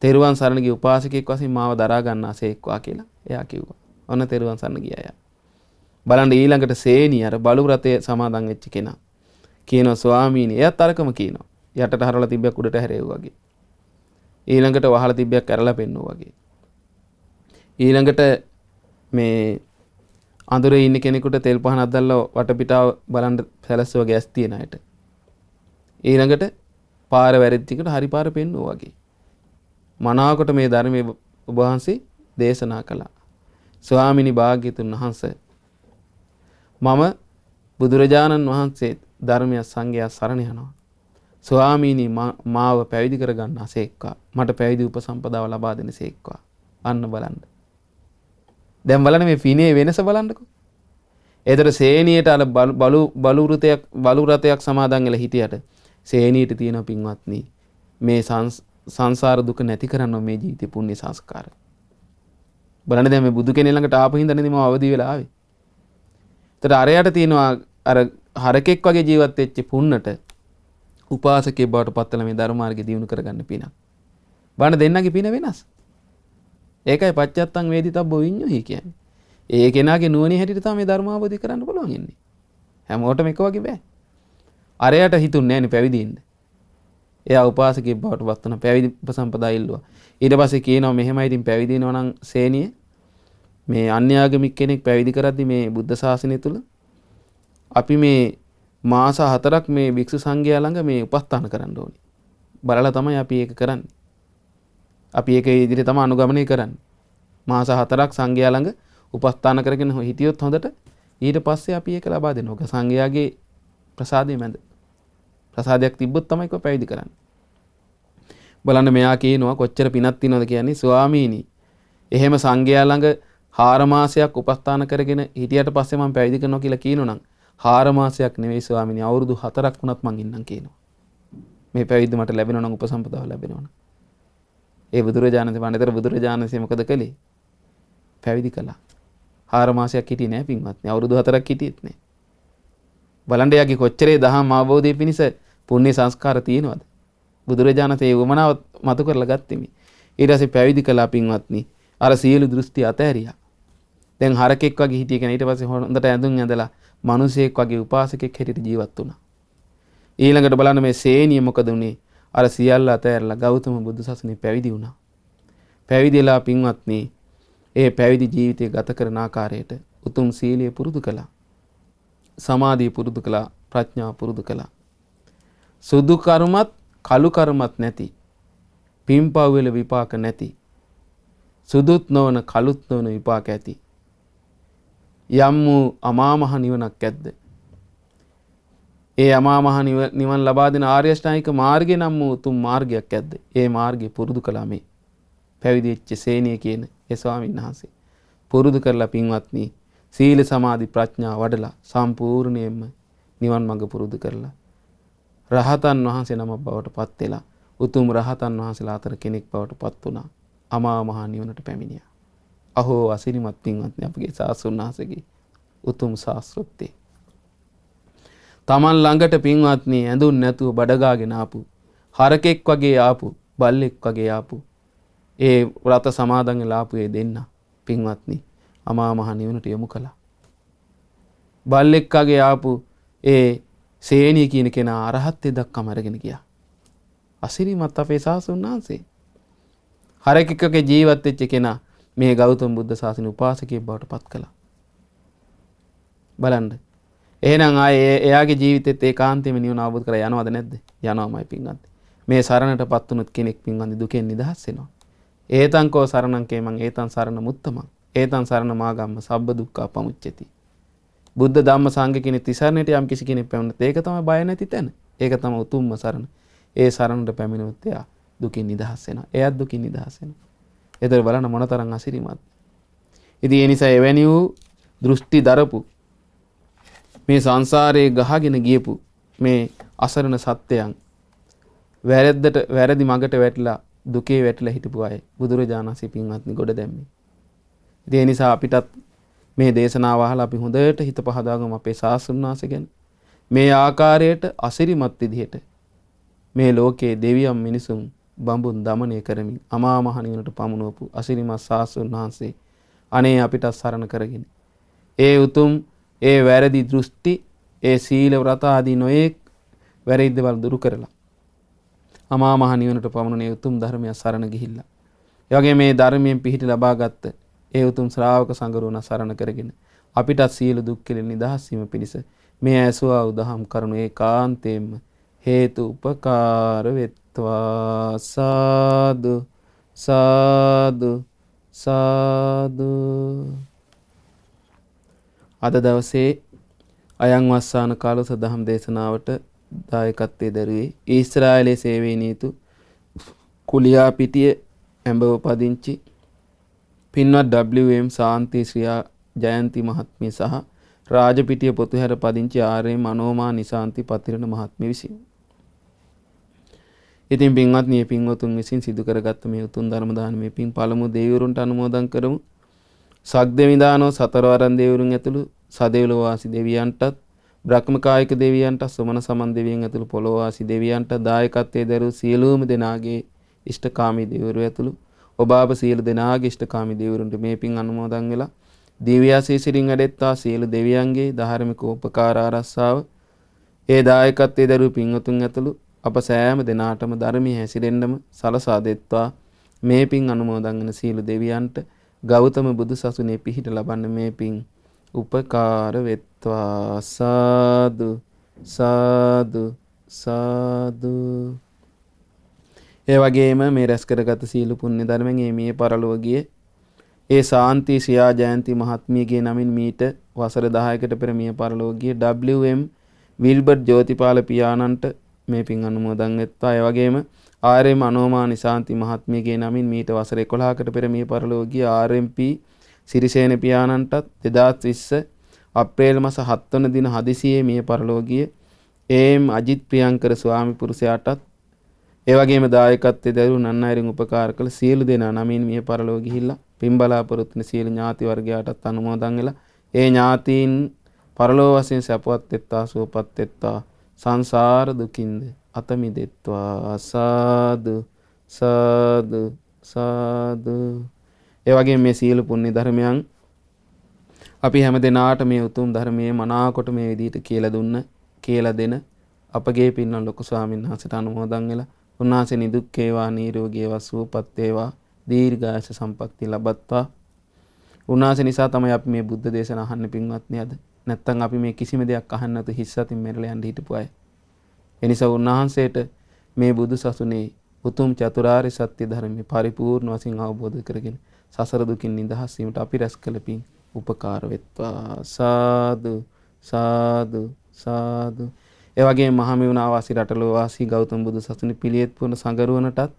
තෙරුවන් සරණ ගිය උපාසකෙක් වශයෙන් මාව දරා ගන්නාසේක්වා කියලා එයා කිව්වා. ඔන්න තෙරුවන් සරණ ගියා එයා. බලන්න ඊළඟට සේනි අර බලු රතේ සමාදන් වෙච්ච කෙනා කියනවා ස්වාමීනි එයාත් අරකම කියනවා. යටට හරවලා තිබ්බක් උඩට හැරෙව්වා වගේ. ඊළඟට වහලා තිබ්බක් කරලා පෙන්නුවා වගේ. ඊළඟට මේ අඳුරේ ඉන්න කෙනෙකුට තෙල් පහනක් දැල්ලා වටපිටාව බලන්න සැලසුවා ගෑස් තියෙන අයට. ඊළඟට පාර වැරදිකට හරි පාර පෙන්නුවා වගේ. මනාවකට මේ ධර්මයේ ඔබ වහන්සේ දේශනා කළා. ස්වාමිනී භාග්‍යතුන් වහන්සේ මම බුදුරජාණන් වහන්සේ ධර්මය සංඝයා සරණ යනවා. ස්වාමීනි මාව පැවිදි කර ගන්නාසේක්වා. මට පැවිදි උපසම්පදාව ලබා දෙනසේක්වා. අන්න බලන්න. දැන් බලන්න මේ පිනේ වෙනස බලන්නකෝ. ඒතර සේනියට අර බලු රතයක් සමාදන් වෙලා හිටියට සේනියට තියෙන පින්වත්නි මේ සංසාර දුක නැති කරන්න මේ ජීවිතේ පුණ්‍ය සංස්කාර. බලන්න දැන් මේ බුදු කෙනෙක් ළඟට ආපු හින්දා නෙමෙයි මම අවදි වෙලා ආවේ. ඒතර අරයට තියෙනවා අර හරකෙක් වගේ ජීවත් වෙච්ච පුන්නට උපාසකේ බවට පත්වලා මේ ධර්ම මාර්ගය දියුණු කරගන්න පිනක්. බණ දෙන්නගේ පින වෙනස්. ඒකයි පච්චත්තං වේදිතබ්බෝ විඤ්ඤෝහි කියන්නේ. ඒ කෙනාගේ නුවණේ හැටියට තමයි මේ ධර්ම අවබෝධ කරන්න පුළුවන් ඉන්නේ. හැමෝටම එක වගේ බෑ. අරයට හිතුන්නේ නෑනේ පැවිදි ඉන්න. එයා උපාසකෙක් බවට පත් වෙන පැවිදි උපසම්පදා ඉල්ලුවා. ඊට පස්සේ කියනවා මෙහෙමයි ඉතින් පැවිදි වෙනවා නම් සේනිය මේ අන්‍යාගමික කෙනෙක් පැවිදි කරද්දි මේ බුද්ධ ශාසනය තුල අපි මේ මාස 4ක් මේ භික්ෂු සංඝයා ළඟ මේ උපස්ථාන කරන්න ඕනේ. බලලා තමයි අපි ඒක කරන්නේ. අපි ඒක ඉදිරිය තමයි අනුගමනය කරන්නේ. මාස 4ක් සංඝයා ළඟ උපස්ථාන කරගෙන හිටියොත් හොඳට ඊට පස්සේ අපි ඒක ලබා දෙනවා. සංඝයාගේ ප්‍රසාදය මැද. ප්‍රසාදයක් තිබ්බොත් තමයි කො පැවිදි කරන්නේ. බලන්න මෙයා කියනවා කොච්චර පිනක් තියනවද කියන්නේ ස්වාමීනි. එහෙම සංඝයා ළඟ 4 මාසයක් උපස්ථාන කරගෙන හිටියට පස්සේ මම පැවිදි කරනවා කියලා කියනොනම් 4 මාසයක් නෙවෙයි ස්වාමීනි අවුරුදු 4ක් වුණත් මං ඉන්නම් කියනවා. මේ පැවිද්ද මට ලැබෙනවා නම් උපසම්පදාව ලැබෙනවා නම්. ඒ බුදුරජාණන් වහන්සේ බුදුරජාණන් වහන්සේ මොකද කළේ? පැවිදි කළා. 4 මාසයක් හිටියේ නෑ පින්වත්නි. අවුරුදු 4ක් හිටියෙත් නෑ. බලන්න යාගේ කොච්චරේ දහම් අවබෝධයේ පිණිස පුණ්‍ය සංස්කාර තියෙනවද? බුදුරජාණන් තේ වමනාව මතු කරලා ගත්තෙමි. ඊට පස්සේ පැවිදි කළා පින්වත්නි. අර සියලු දෘෂ්ටි අතහැරියා. දැන් හරකෙක් වගේ හිටිය කෙනා ඊට පස්සේ හොඳට ඇඳුම් ඇඳලා මිනිසෙක් වගේ උපාසකෙක් හැටියට ජීවත් වුණා. ඊළඟට බලන්න මේ සේනිය මොකද උනේ? අර සියල්ල අතහැරලා ගෞතම බුදු සසුනේ පැවිදි වුණා. පැවිදිලා පින්වත්නි ඒ පැවිදි ජීවිතය ගත කරන ආකාරයට උතුම් සීලය පුරුදු කළා. සමාධිය පුරුදු කළා. ප්‍රඥාව පුරුදු කළා. සුදු කර්මත් කළු කර්මත් නැති. පින්පව් වල විපාක නැති. සුදුත් නොවන කළුත් නොවන විපාක ඇති. යම් වූ අමා මහ නිවනක් ඇද්ද? ඒ අමා මහ නිවන් ලබා දෙන ආර්ය අෂ්ටාංගික මාර්ගය නම් වූ උතුම් මාර්ගයක් ඇද්ද? ඒ මාර්ගය පුරුදු කළා මේ පැවිදි වෙච්ච සේනිය කියන ඒ ස්වාමීන් වහන්සේ. පුරුදු කරලා පින්වත්නි සීල සමාධි ප්‍රඥා වඩලා සම්පූර්ණයෙන්ම නිවන් මඟ පුරුදු කරලා රහතන් වහන්සේ නමක් බවට පත් වෙලා උතුම් රහතන් වහන්සේලා අතර කෙනෙක් බවට පත් වුණා. අමා මහ නිවනට පැමිණියා. අහෝ අසිරිමත් පින්වත්නි අපගේ සාසුන් වහන්සේගේ උතුම් ශාස්ත්‍රත්වය. තමන් ළඟට පින්වත්නි ඇඳුන් නැතුව බඩගාගෙන ආපු හරකෙක් වගේ ආපු බල්ලෙක් වගේ ආපු ඒ ව්‍රත සමාදන් වෙලා ආපු ඒ දෙන්න පින්වත්නි අමා මහ නිවනට යොමු කළා. බල්ලෙක් වගේ ආපු ඒ සේනිය කියන කෙනා අරහත්ත්වයට දක්වාම අරගෙන ගියා. අසිරිමත් අපේ සාසුන් වහන්සේ. හරකෙක්ගේ ජීවත් වෙච්ච කෙනා මේ ගෞතම බුද්ධ ශාසන උපාසකයෙක් බවට පත් කළා. බලන්න. එහෙනම් ආයේ එයාගේ ජීවිතෙත් ඒකාන්තයෙන්ම නිවන අවබෝධ කරලා යනවද නැද්ද? යනවාමයි පින්වත්නි. මේ සරණටපත් වුණොත් කෙනෙක් පින්වත්නි දුකෙන් නිදහස් වෙනවා. ඒතං කෝ සරණං කේමං ඒතං සරණ මුත්තමං ඒතං සරණ මාගම්ම සබ්බ දුක්ඛ පමුච්චති. බුද්ධ ධම්ම සංඝ කියන තිසරණයට යම් කිසි කෙනෙක් පැමිණුනොත් ඒක තමයි බය නැති තැන. ඒක තමයි උතුම්ම සරණ. ඒ සරණට පැමිණුනොත් එයා දුකින් නිදහස් වෙනවා. එයාත් දුකින් නිදහස් වෙනවා. ඒතර බලන්න මොනතරම් අසිරිමත්. ඉතින් ඒ නිසා එවැනි වූ දෘෂ්ටි දරපු මේ සංසාරයේ ගහගෙන ගියපු මේ අසරණ සත්‍යයන් වැරදි මගට වැටිලා දුකේ වැටිලා හිටපු අය බුදුරජාණන් වහන්සේ පින්වත්නි ගොඩ දැම්මේ. ඉතින් ඒ නිසා අපිටත් මේ දේශනාව අහලා අපි හොඳට හිත පහදාගමු අපේ ශාස්ත්‍රඥ වහන්සේ ගැන. මේ ආකාරයට අසිරිමත් විදිහට මේ ලෝකයේ දෙවියන් මිනිසුන් බඹුන් দমনය කරමින් අමා මහ නිවනට පමුණුවපු අසිරිමත් ශාස්ත්‍රඥ වහන්සේ අනේ අපිට සරණ කරගෙන ඒ උතුම් ඒ වැරදි දෘෂ්ටි ඒ සීල ව්‍රත ආදී නොයෙක් වැරදි දේවල් දුරු කරලා අමා මහ නිවනට පමුණුනේ උතුම් ධර්මය සරණ ගිහිල්ලා. ඒ වගේ මේ ධර්මයෙන් පිහිට ලබාගත්ත ඒ උතුම් ශ්‍රාවක සංගරුවන සරණ කරගෙන අපිටත් සියලු දුක් කෙලෙන් නිදහස් වීම පිණිස මේ ඇසුවා උදහම් කරුණු ඒකාන්තයෙන්ම හේතු උපකාර වෙත්වා. සාදු සාදු සාදු. අද දවසේ අයං වස්සාන කාල සදහම් දේශනාවට දායකත්වයේ දරුවේ ඊශ්‍රායලයේ සේවයේ නීතු කුලියාපිටිය ඇඹව පදිංචි පින්වත් WM සාන්ති ශ්‍රියා ජයන්ති මහත්මිය සහ රාජපිටිය පොතුහැර පදිංචි ආර්.එම්. මනෝමා නිශාන්ති පතිරණ මහත්මිය විසින්. ඉතින් පින්වත් මේ පින්වතුන් විසින් සිදු කරගත්ත මේ උතුම් ධර්ම දානමය පින් පළමු දෙවිවරුන්ට අනුමෝදන් කරමු. සක්දෙවිඳානෝ සතරවරන් දෙවිවරුන් ඇතුළු සදෙව්ලොව වාසී දෙවියන්ටත් බ්‍රහ්මකායික දෙවියන්ට, සුමන සමන් දෙවියන් ඇතුළු පොළොවාසී දෙවියන්ට දායකත්වයේ දරූ සියලුම දෙනාගේ ඉෂ්ඨකාමී දෙවිවරු ඇතුළු ඔබ අප සියලු දෙනාගේ ඉෂ්ඨකාමී දෙවිවරුන්ට මේ පින් අනුමෝදන් වෙලා දිව්‍යාශීසිරින් වැඩෙත්තා සියලු දෙවියන්ගේ ධාර්මික උපකාර ආරක්ෂාව ඒ දායකත්වයේ දරූ පින්වතුන් ඇතුළු අප සෑම දෙනාටම ධර්මයේ හැසිරෙන්නම සලසා දෙත්වා. මේ පින් අනුමෝදන් වන සියලු දෙවියන්ට ගෞතම බුදු සසුනේ පිහිට ලබන්න මේ පින් උපකාර වෙත්වා. සාදු සාදු සාදු. ඒ වගේම මේ රැස් කරගත් සීල පුණ්‍ය ධර්මයෙන් මේ පරලෝකීය ඒ ශාන්ති ශ්‍රියා ජයන්ති මහත්මියගේ නමින් මීට වසර 10කට පෙර මිය පරලෝකීය WM විල්බර්ට් ජෝතිපාල පියාණන්ට මේ පින් අනුමෝදන් වෙත්වා. ඒ වගේම RM අනෝමා නිශාන්ති මහත්මියගේ නමින් මීට වසර 11කට පෙර මිය පරලෝකීය RMP සිරිසේන පියාණන්ටත් 2020 අප්‍රේල් මාස 7 වන දින හදිසියේ මිය පරලෝකීය AM අජිත් ප්‍රියංකර ස්වාමි පුරුෂයාටත් ඒ වගේම දායකත්වයේ දරූ නන්නයිරින් උපකාර කළ සියලු දෙනා නමින් මිය පරලෝ ගිහිල්ලා පින් බලාපොරොත්තු වෙන සියලු ඥාති වර්ගයාටත් අනුමෝදන් වෙලා ඒ ඥාතීන් පරලෝ වශයෙන් සපවත් වෙත්තා සුවපත් වෙත්තා සංසාර දුකින්ද අත මිදෙත්වා. සාදු සාදු සාදු. ඒ වගේම මේ සියලු පුණ්‍ය ධර්මයන් අපි හැම දිනාට මේ උතුම් ධර්මයේ මනාකොට මේ විදිහට කියලා දෙන අපගේ පින්වත් ලොකු ස්වාමීන් වහන්සේට අනුමෝදන් වෙලා උන්වහන්සේ නිදුක් වේවා නිරෝගී වේවා සුවපත් වේවා දීර්ඝායස සම්පන්නිය ලබත්වා. උන්වහන්සේ නිසා තමයි අපි මේ බුද්ධ දේශන අහන්න පින්වත්නි අද. නැත්තම් අපි මේ කිසිම දෙයක් අහන්න නැතු හිස් අතින් මෙරළ යන්න හිටපු අය. ඒ නිසා උන්වහන්සේට මේ බුදු සසුනේ උතුම් චතුරාර්ය සත්‍ය ධර්මයේ පරිපූර්ණ වශයෙන් අවබෝධ කරගෙන සසර දුකින් නිදහස් වීමට අපි රැස් කළ පින් උපකාර වෙත්වා. සාදු සාදු සාදු. ඒ වගේම මහමෙවුනා වාසී රටලෝ වාසී ගෞතම බුදු සසුනේ පිළියෙත් පුරන සංගරුවනටත්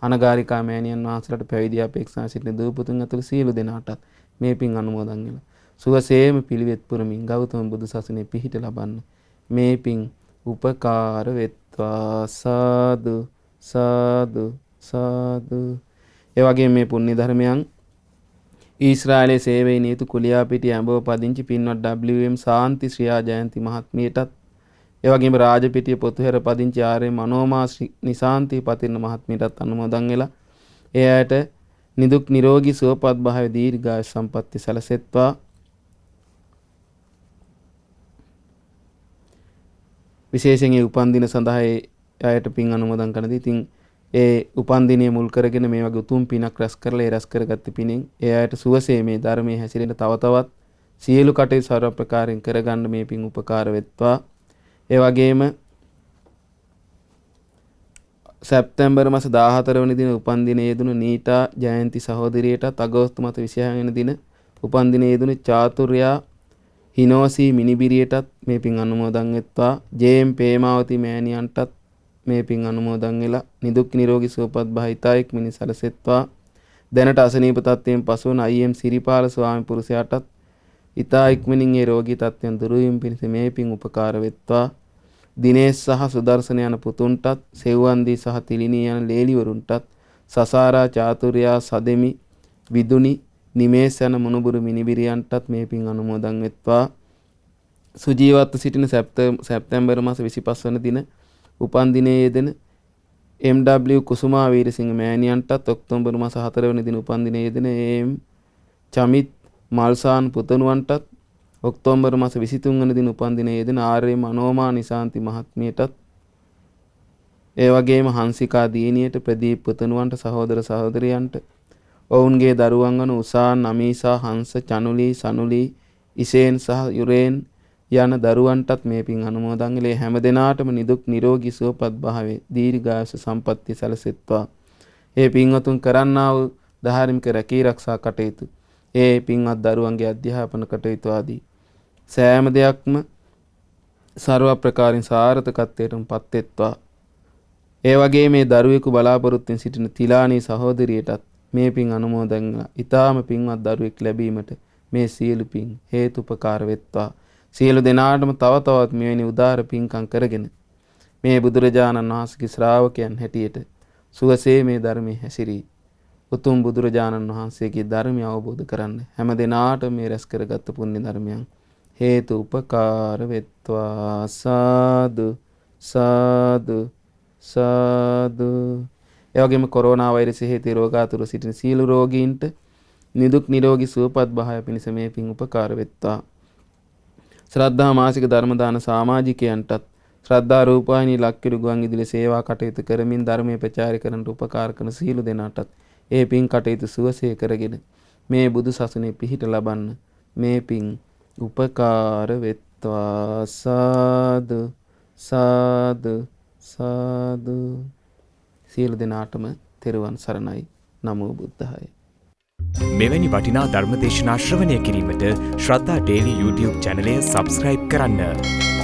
අනගාരികා මෑණියන් වහන්සේලාට පැවිදි අපේක්ෂා සිටින දූපතුන් ඇතුළු සියලු දෙනාටත් මේ පින් අනුමෝදන් වෙලා සුවසේම පිළිවෙත් පුරමින් ගෞතම බුදු සසුනේ පිහිට ලබන්න මේ පින් උපකාර වෙත්වා. සාදු සාදු සාදු. ඒ වගේම මේ පුණ්‍ය ධර්මයන් ඊශ්‍රායලයේ සේවයේ නීතු කුලියාපිටිය ඇඹව පදිංචි පින්වත් WM ශාන්ති ශ්‍රියා ජයන්ති මහත්මියටත් ඒ වගේම රාජපිටිය පොතුහැර පදිංචි RM මනෝමා නිශාන්ති පතිරණ මහත්මියටත් අනුමෝදන් වෙලා ඒ ඇයට නිදුක් නිරෝගී සුවපත් භාවය දීර්ඝායු සම්පන්නිය සැලසෙත්වා. විශේෂයෙන් ඒ උපන්දින සඳහා ඒ අයට පින් අනුමෝදන් කරනදී ඉතින් ඒ උපන්දිනය මුල් කරගෙන මේ වගේ උතුම් පිනක් රැස් කරලා ඒ රැස් කරගත්ත පිනෙන් ඒ අයට සුවසේ මේ ධර්මයේ හැසිරෙන්න තව තවත් සියලු කටයුතු සර්ව ප්‍රකාරයෙන් කරගන්න මේ පින් උපකාර වෙත්වා. ඒ වගේම සැප්තැම්බර් මාස 14 වෙනි දින උපන්දිනයේ යෙදුණු නීතා ජයන්ති සහෝදරියටත් අගෝස්තු මාස 26 වෙනි දින උපන්දිනයේ යෙදුණු චාතුර්යා හිනෝසි මිනිබිරියටත් මේ පින් අනුමෝදන් වෙත්වා. ජේ.එම්. පේමාවති මෑණියන්ටත් මේ පින් අනුමෝදන් වෙලා නිදුක් නිරෝගී සුවපත් භාවිතයික් මිනිස් සැලසෙත්වා. දැනට අසනීප තත්ත්වයෙන් පසු වන I.M. සිරිපාල ස්වාමි පුරුෂයාටත් ඉතා ඉක්මනින් ඒ රෝගී තත්ත්වයන් දුරු වීම පිණිස මේ පින් උපකාර වෙත්වා. දිනේෂ් සහ සුදර්ශන යන පුතුන්ටත් සෙව්වන්දී සහ තිලිනී යන ලේලිවරුන්ටත් සසාරා චාතුර්යා සදෙමි විදුනි නිමේෂ් යන මුණුබුරු මිනිබිරියන්ටත් මේ පින් අනුමෝදන් වෙත්වා. සුජීවත්ව සිටින සැප්තැම්බර් මාස 25 වන දින උපන් දිනයේ යෙදෙන MW කුසුමා වීරසිංහ මෑණියන්ටත් ඔක්තෝබර් මාස 4 වෙනි දින උපන් දිනයේ යෙදෙන AM චමිත් මල්සාන් පුතණුවන්ටත් ඔක්තෝබර් මාස 23 වන දින උපන් දිනයේ යෙදෙන RM අනෝමා නිශාන්ති මහත්මියටත් ඒ වගේම හංසිකා දියණියට ප්‍රදීප් පුතණුවන්ට සහෝදර සහෝදරියන්ට ඔවුන්ගේ දරුවන් වන උසාන් අමීසා හංස චනුලි සනුලි ඉසේන් සහ යුරේන් යන දරුවන්ටත් මේ පින් අනුමෝදන් වෙලේ හැම දිනාටම නිදුක් නිරෝගී සුවපත් භාවයේ දීර්ඝායුෂ සම්පන්නිය සැලසෙත්වා. ඒ පින්වතුන් කරන්නා වූ ධාර්මික රැකී ආරක්ෂා කටයුතු ඒ පින්වත් දරුවන්ගේ අධ්‍යාපන කටයුතු ආදී සෑම දෙයක්ම ਸਰව ප්‍රකාරින් සාර්ථකත්වයටම පත් වෙත්වා. ඒ වගේ මේ දරුවෙකු බලාපොරොත්තුෙන් සිටින තිලානී සහෝදරියටත් මේ පින් අනුමෝදන් වෙලා ඊටාම පින්වත් දරුවෙක් ලැබීමට මේ සියලු පින් හේතුපකාර වෙත්වා. සියලු දෙනාටම තව තවත් මෙවැනි උදාර පින්කම් කරගෙන මේ බුදුරජාණන් වහන්සේගේ ශ්‍රාවකයන් හැටියට සුවසේ මේ ධර්මයේ හැසිරී උතුම් බුදුරජාණන් වහන්සේගේ ධර්මය අවබෝධ කරන්න හැම දිනාටම මේ රැස් කරගත් පුණ්‍ය ධර්මයන් හේතු උපකාර වෙත්වා. සාදු සාදු සාදු. ඒ වගේම කොරෝනා වෛරසය හේතු රෝගාතුර සිටින සියලු රෝගීන්ට නිදුක් නිරෝගී සුවපත් භාවය පිණිස මේ පින් උපකාර වෙත්වා. ශ්‍රද්ධා මාසික ධර්ම දාන සමාජිකයන්ටත් ශ්‍රද්ධා රූපවාහිනී ලක්කිරු ගුවන් විදුලි සේවා කටයුතු කරමින් ධර්මයේ ප්‍රචාරය කරන්නට උපකාර කරන සියලු දෙනාටත් ඒ පින් කටයුතු සුවසේ කරගෙන මේ බුදු සසුනේ පිහිට ලබන්න මේ පින් උපකාර වෙත්වා. සාදු සාදු සාදු. සියලු දෙනාටම තෙරුවන් සරණයි. නමෝ බුද්ධාය. මෙවැනි වටිනා ධර්ම දේශනා ශ්‍රවණය කිරීමට ශ්‍රද්ධා ඩේලි YouTube චැනලය සබ්ස්ක්‍රයිබ් කරන්න.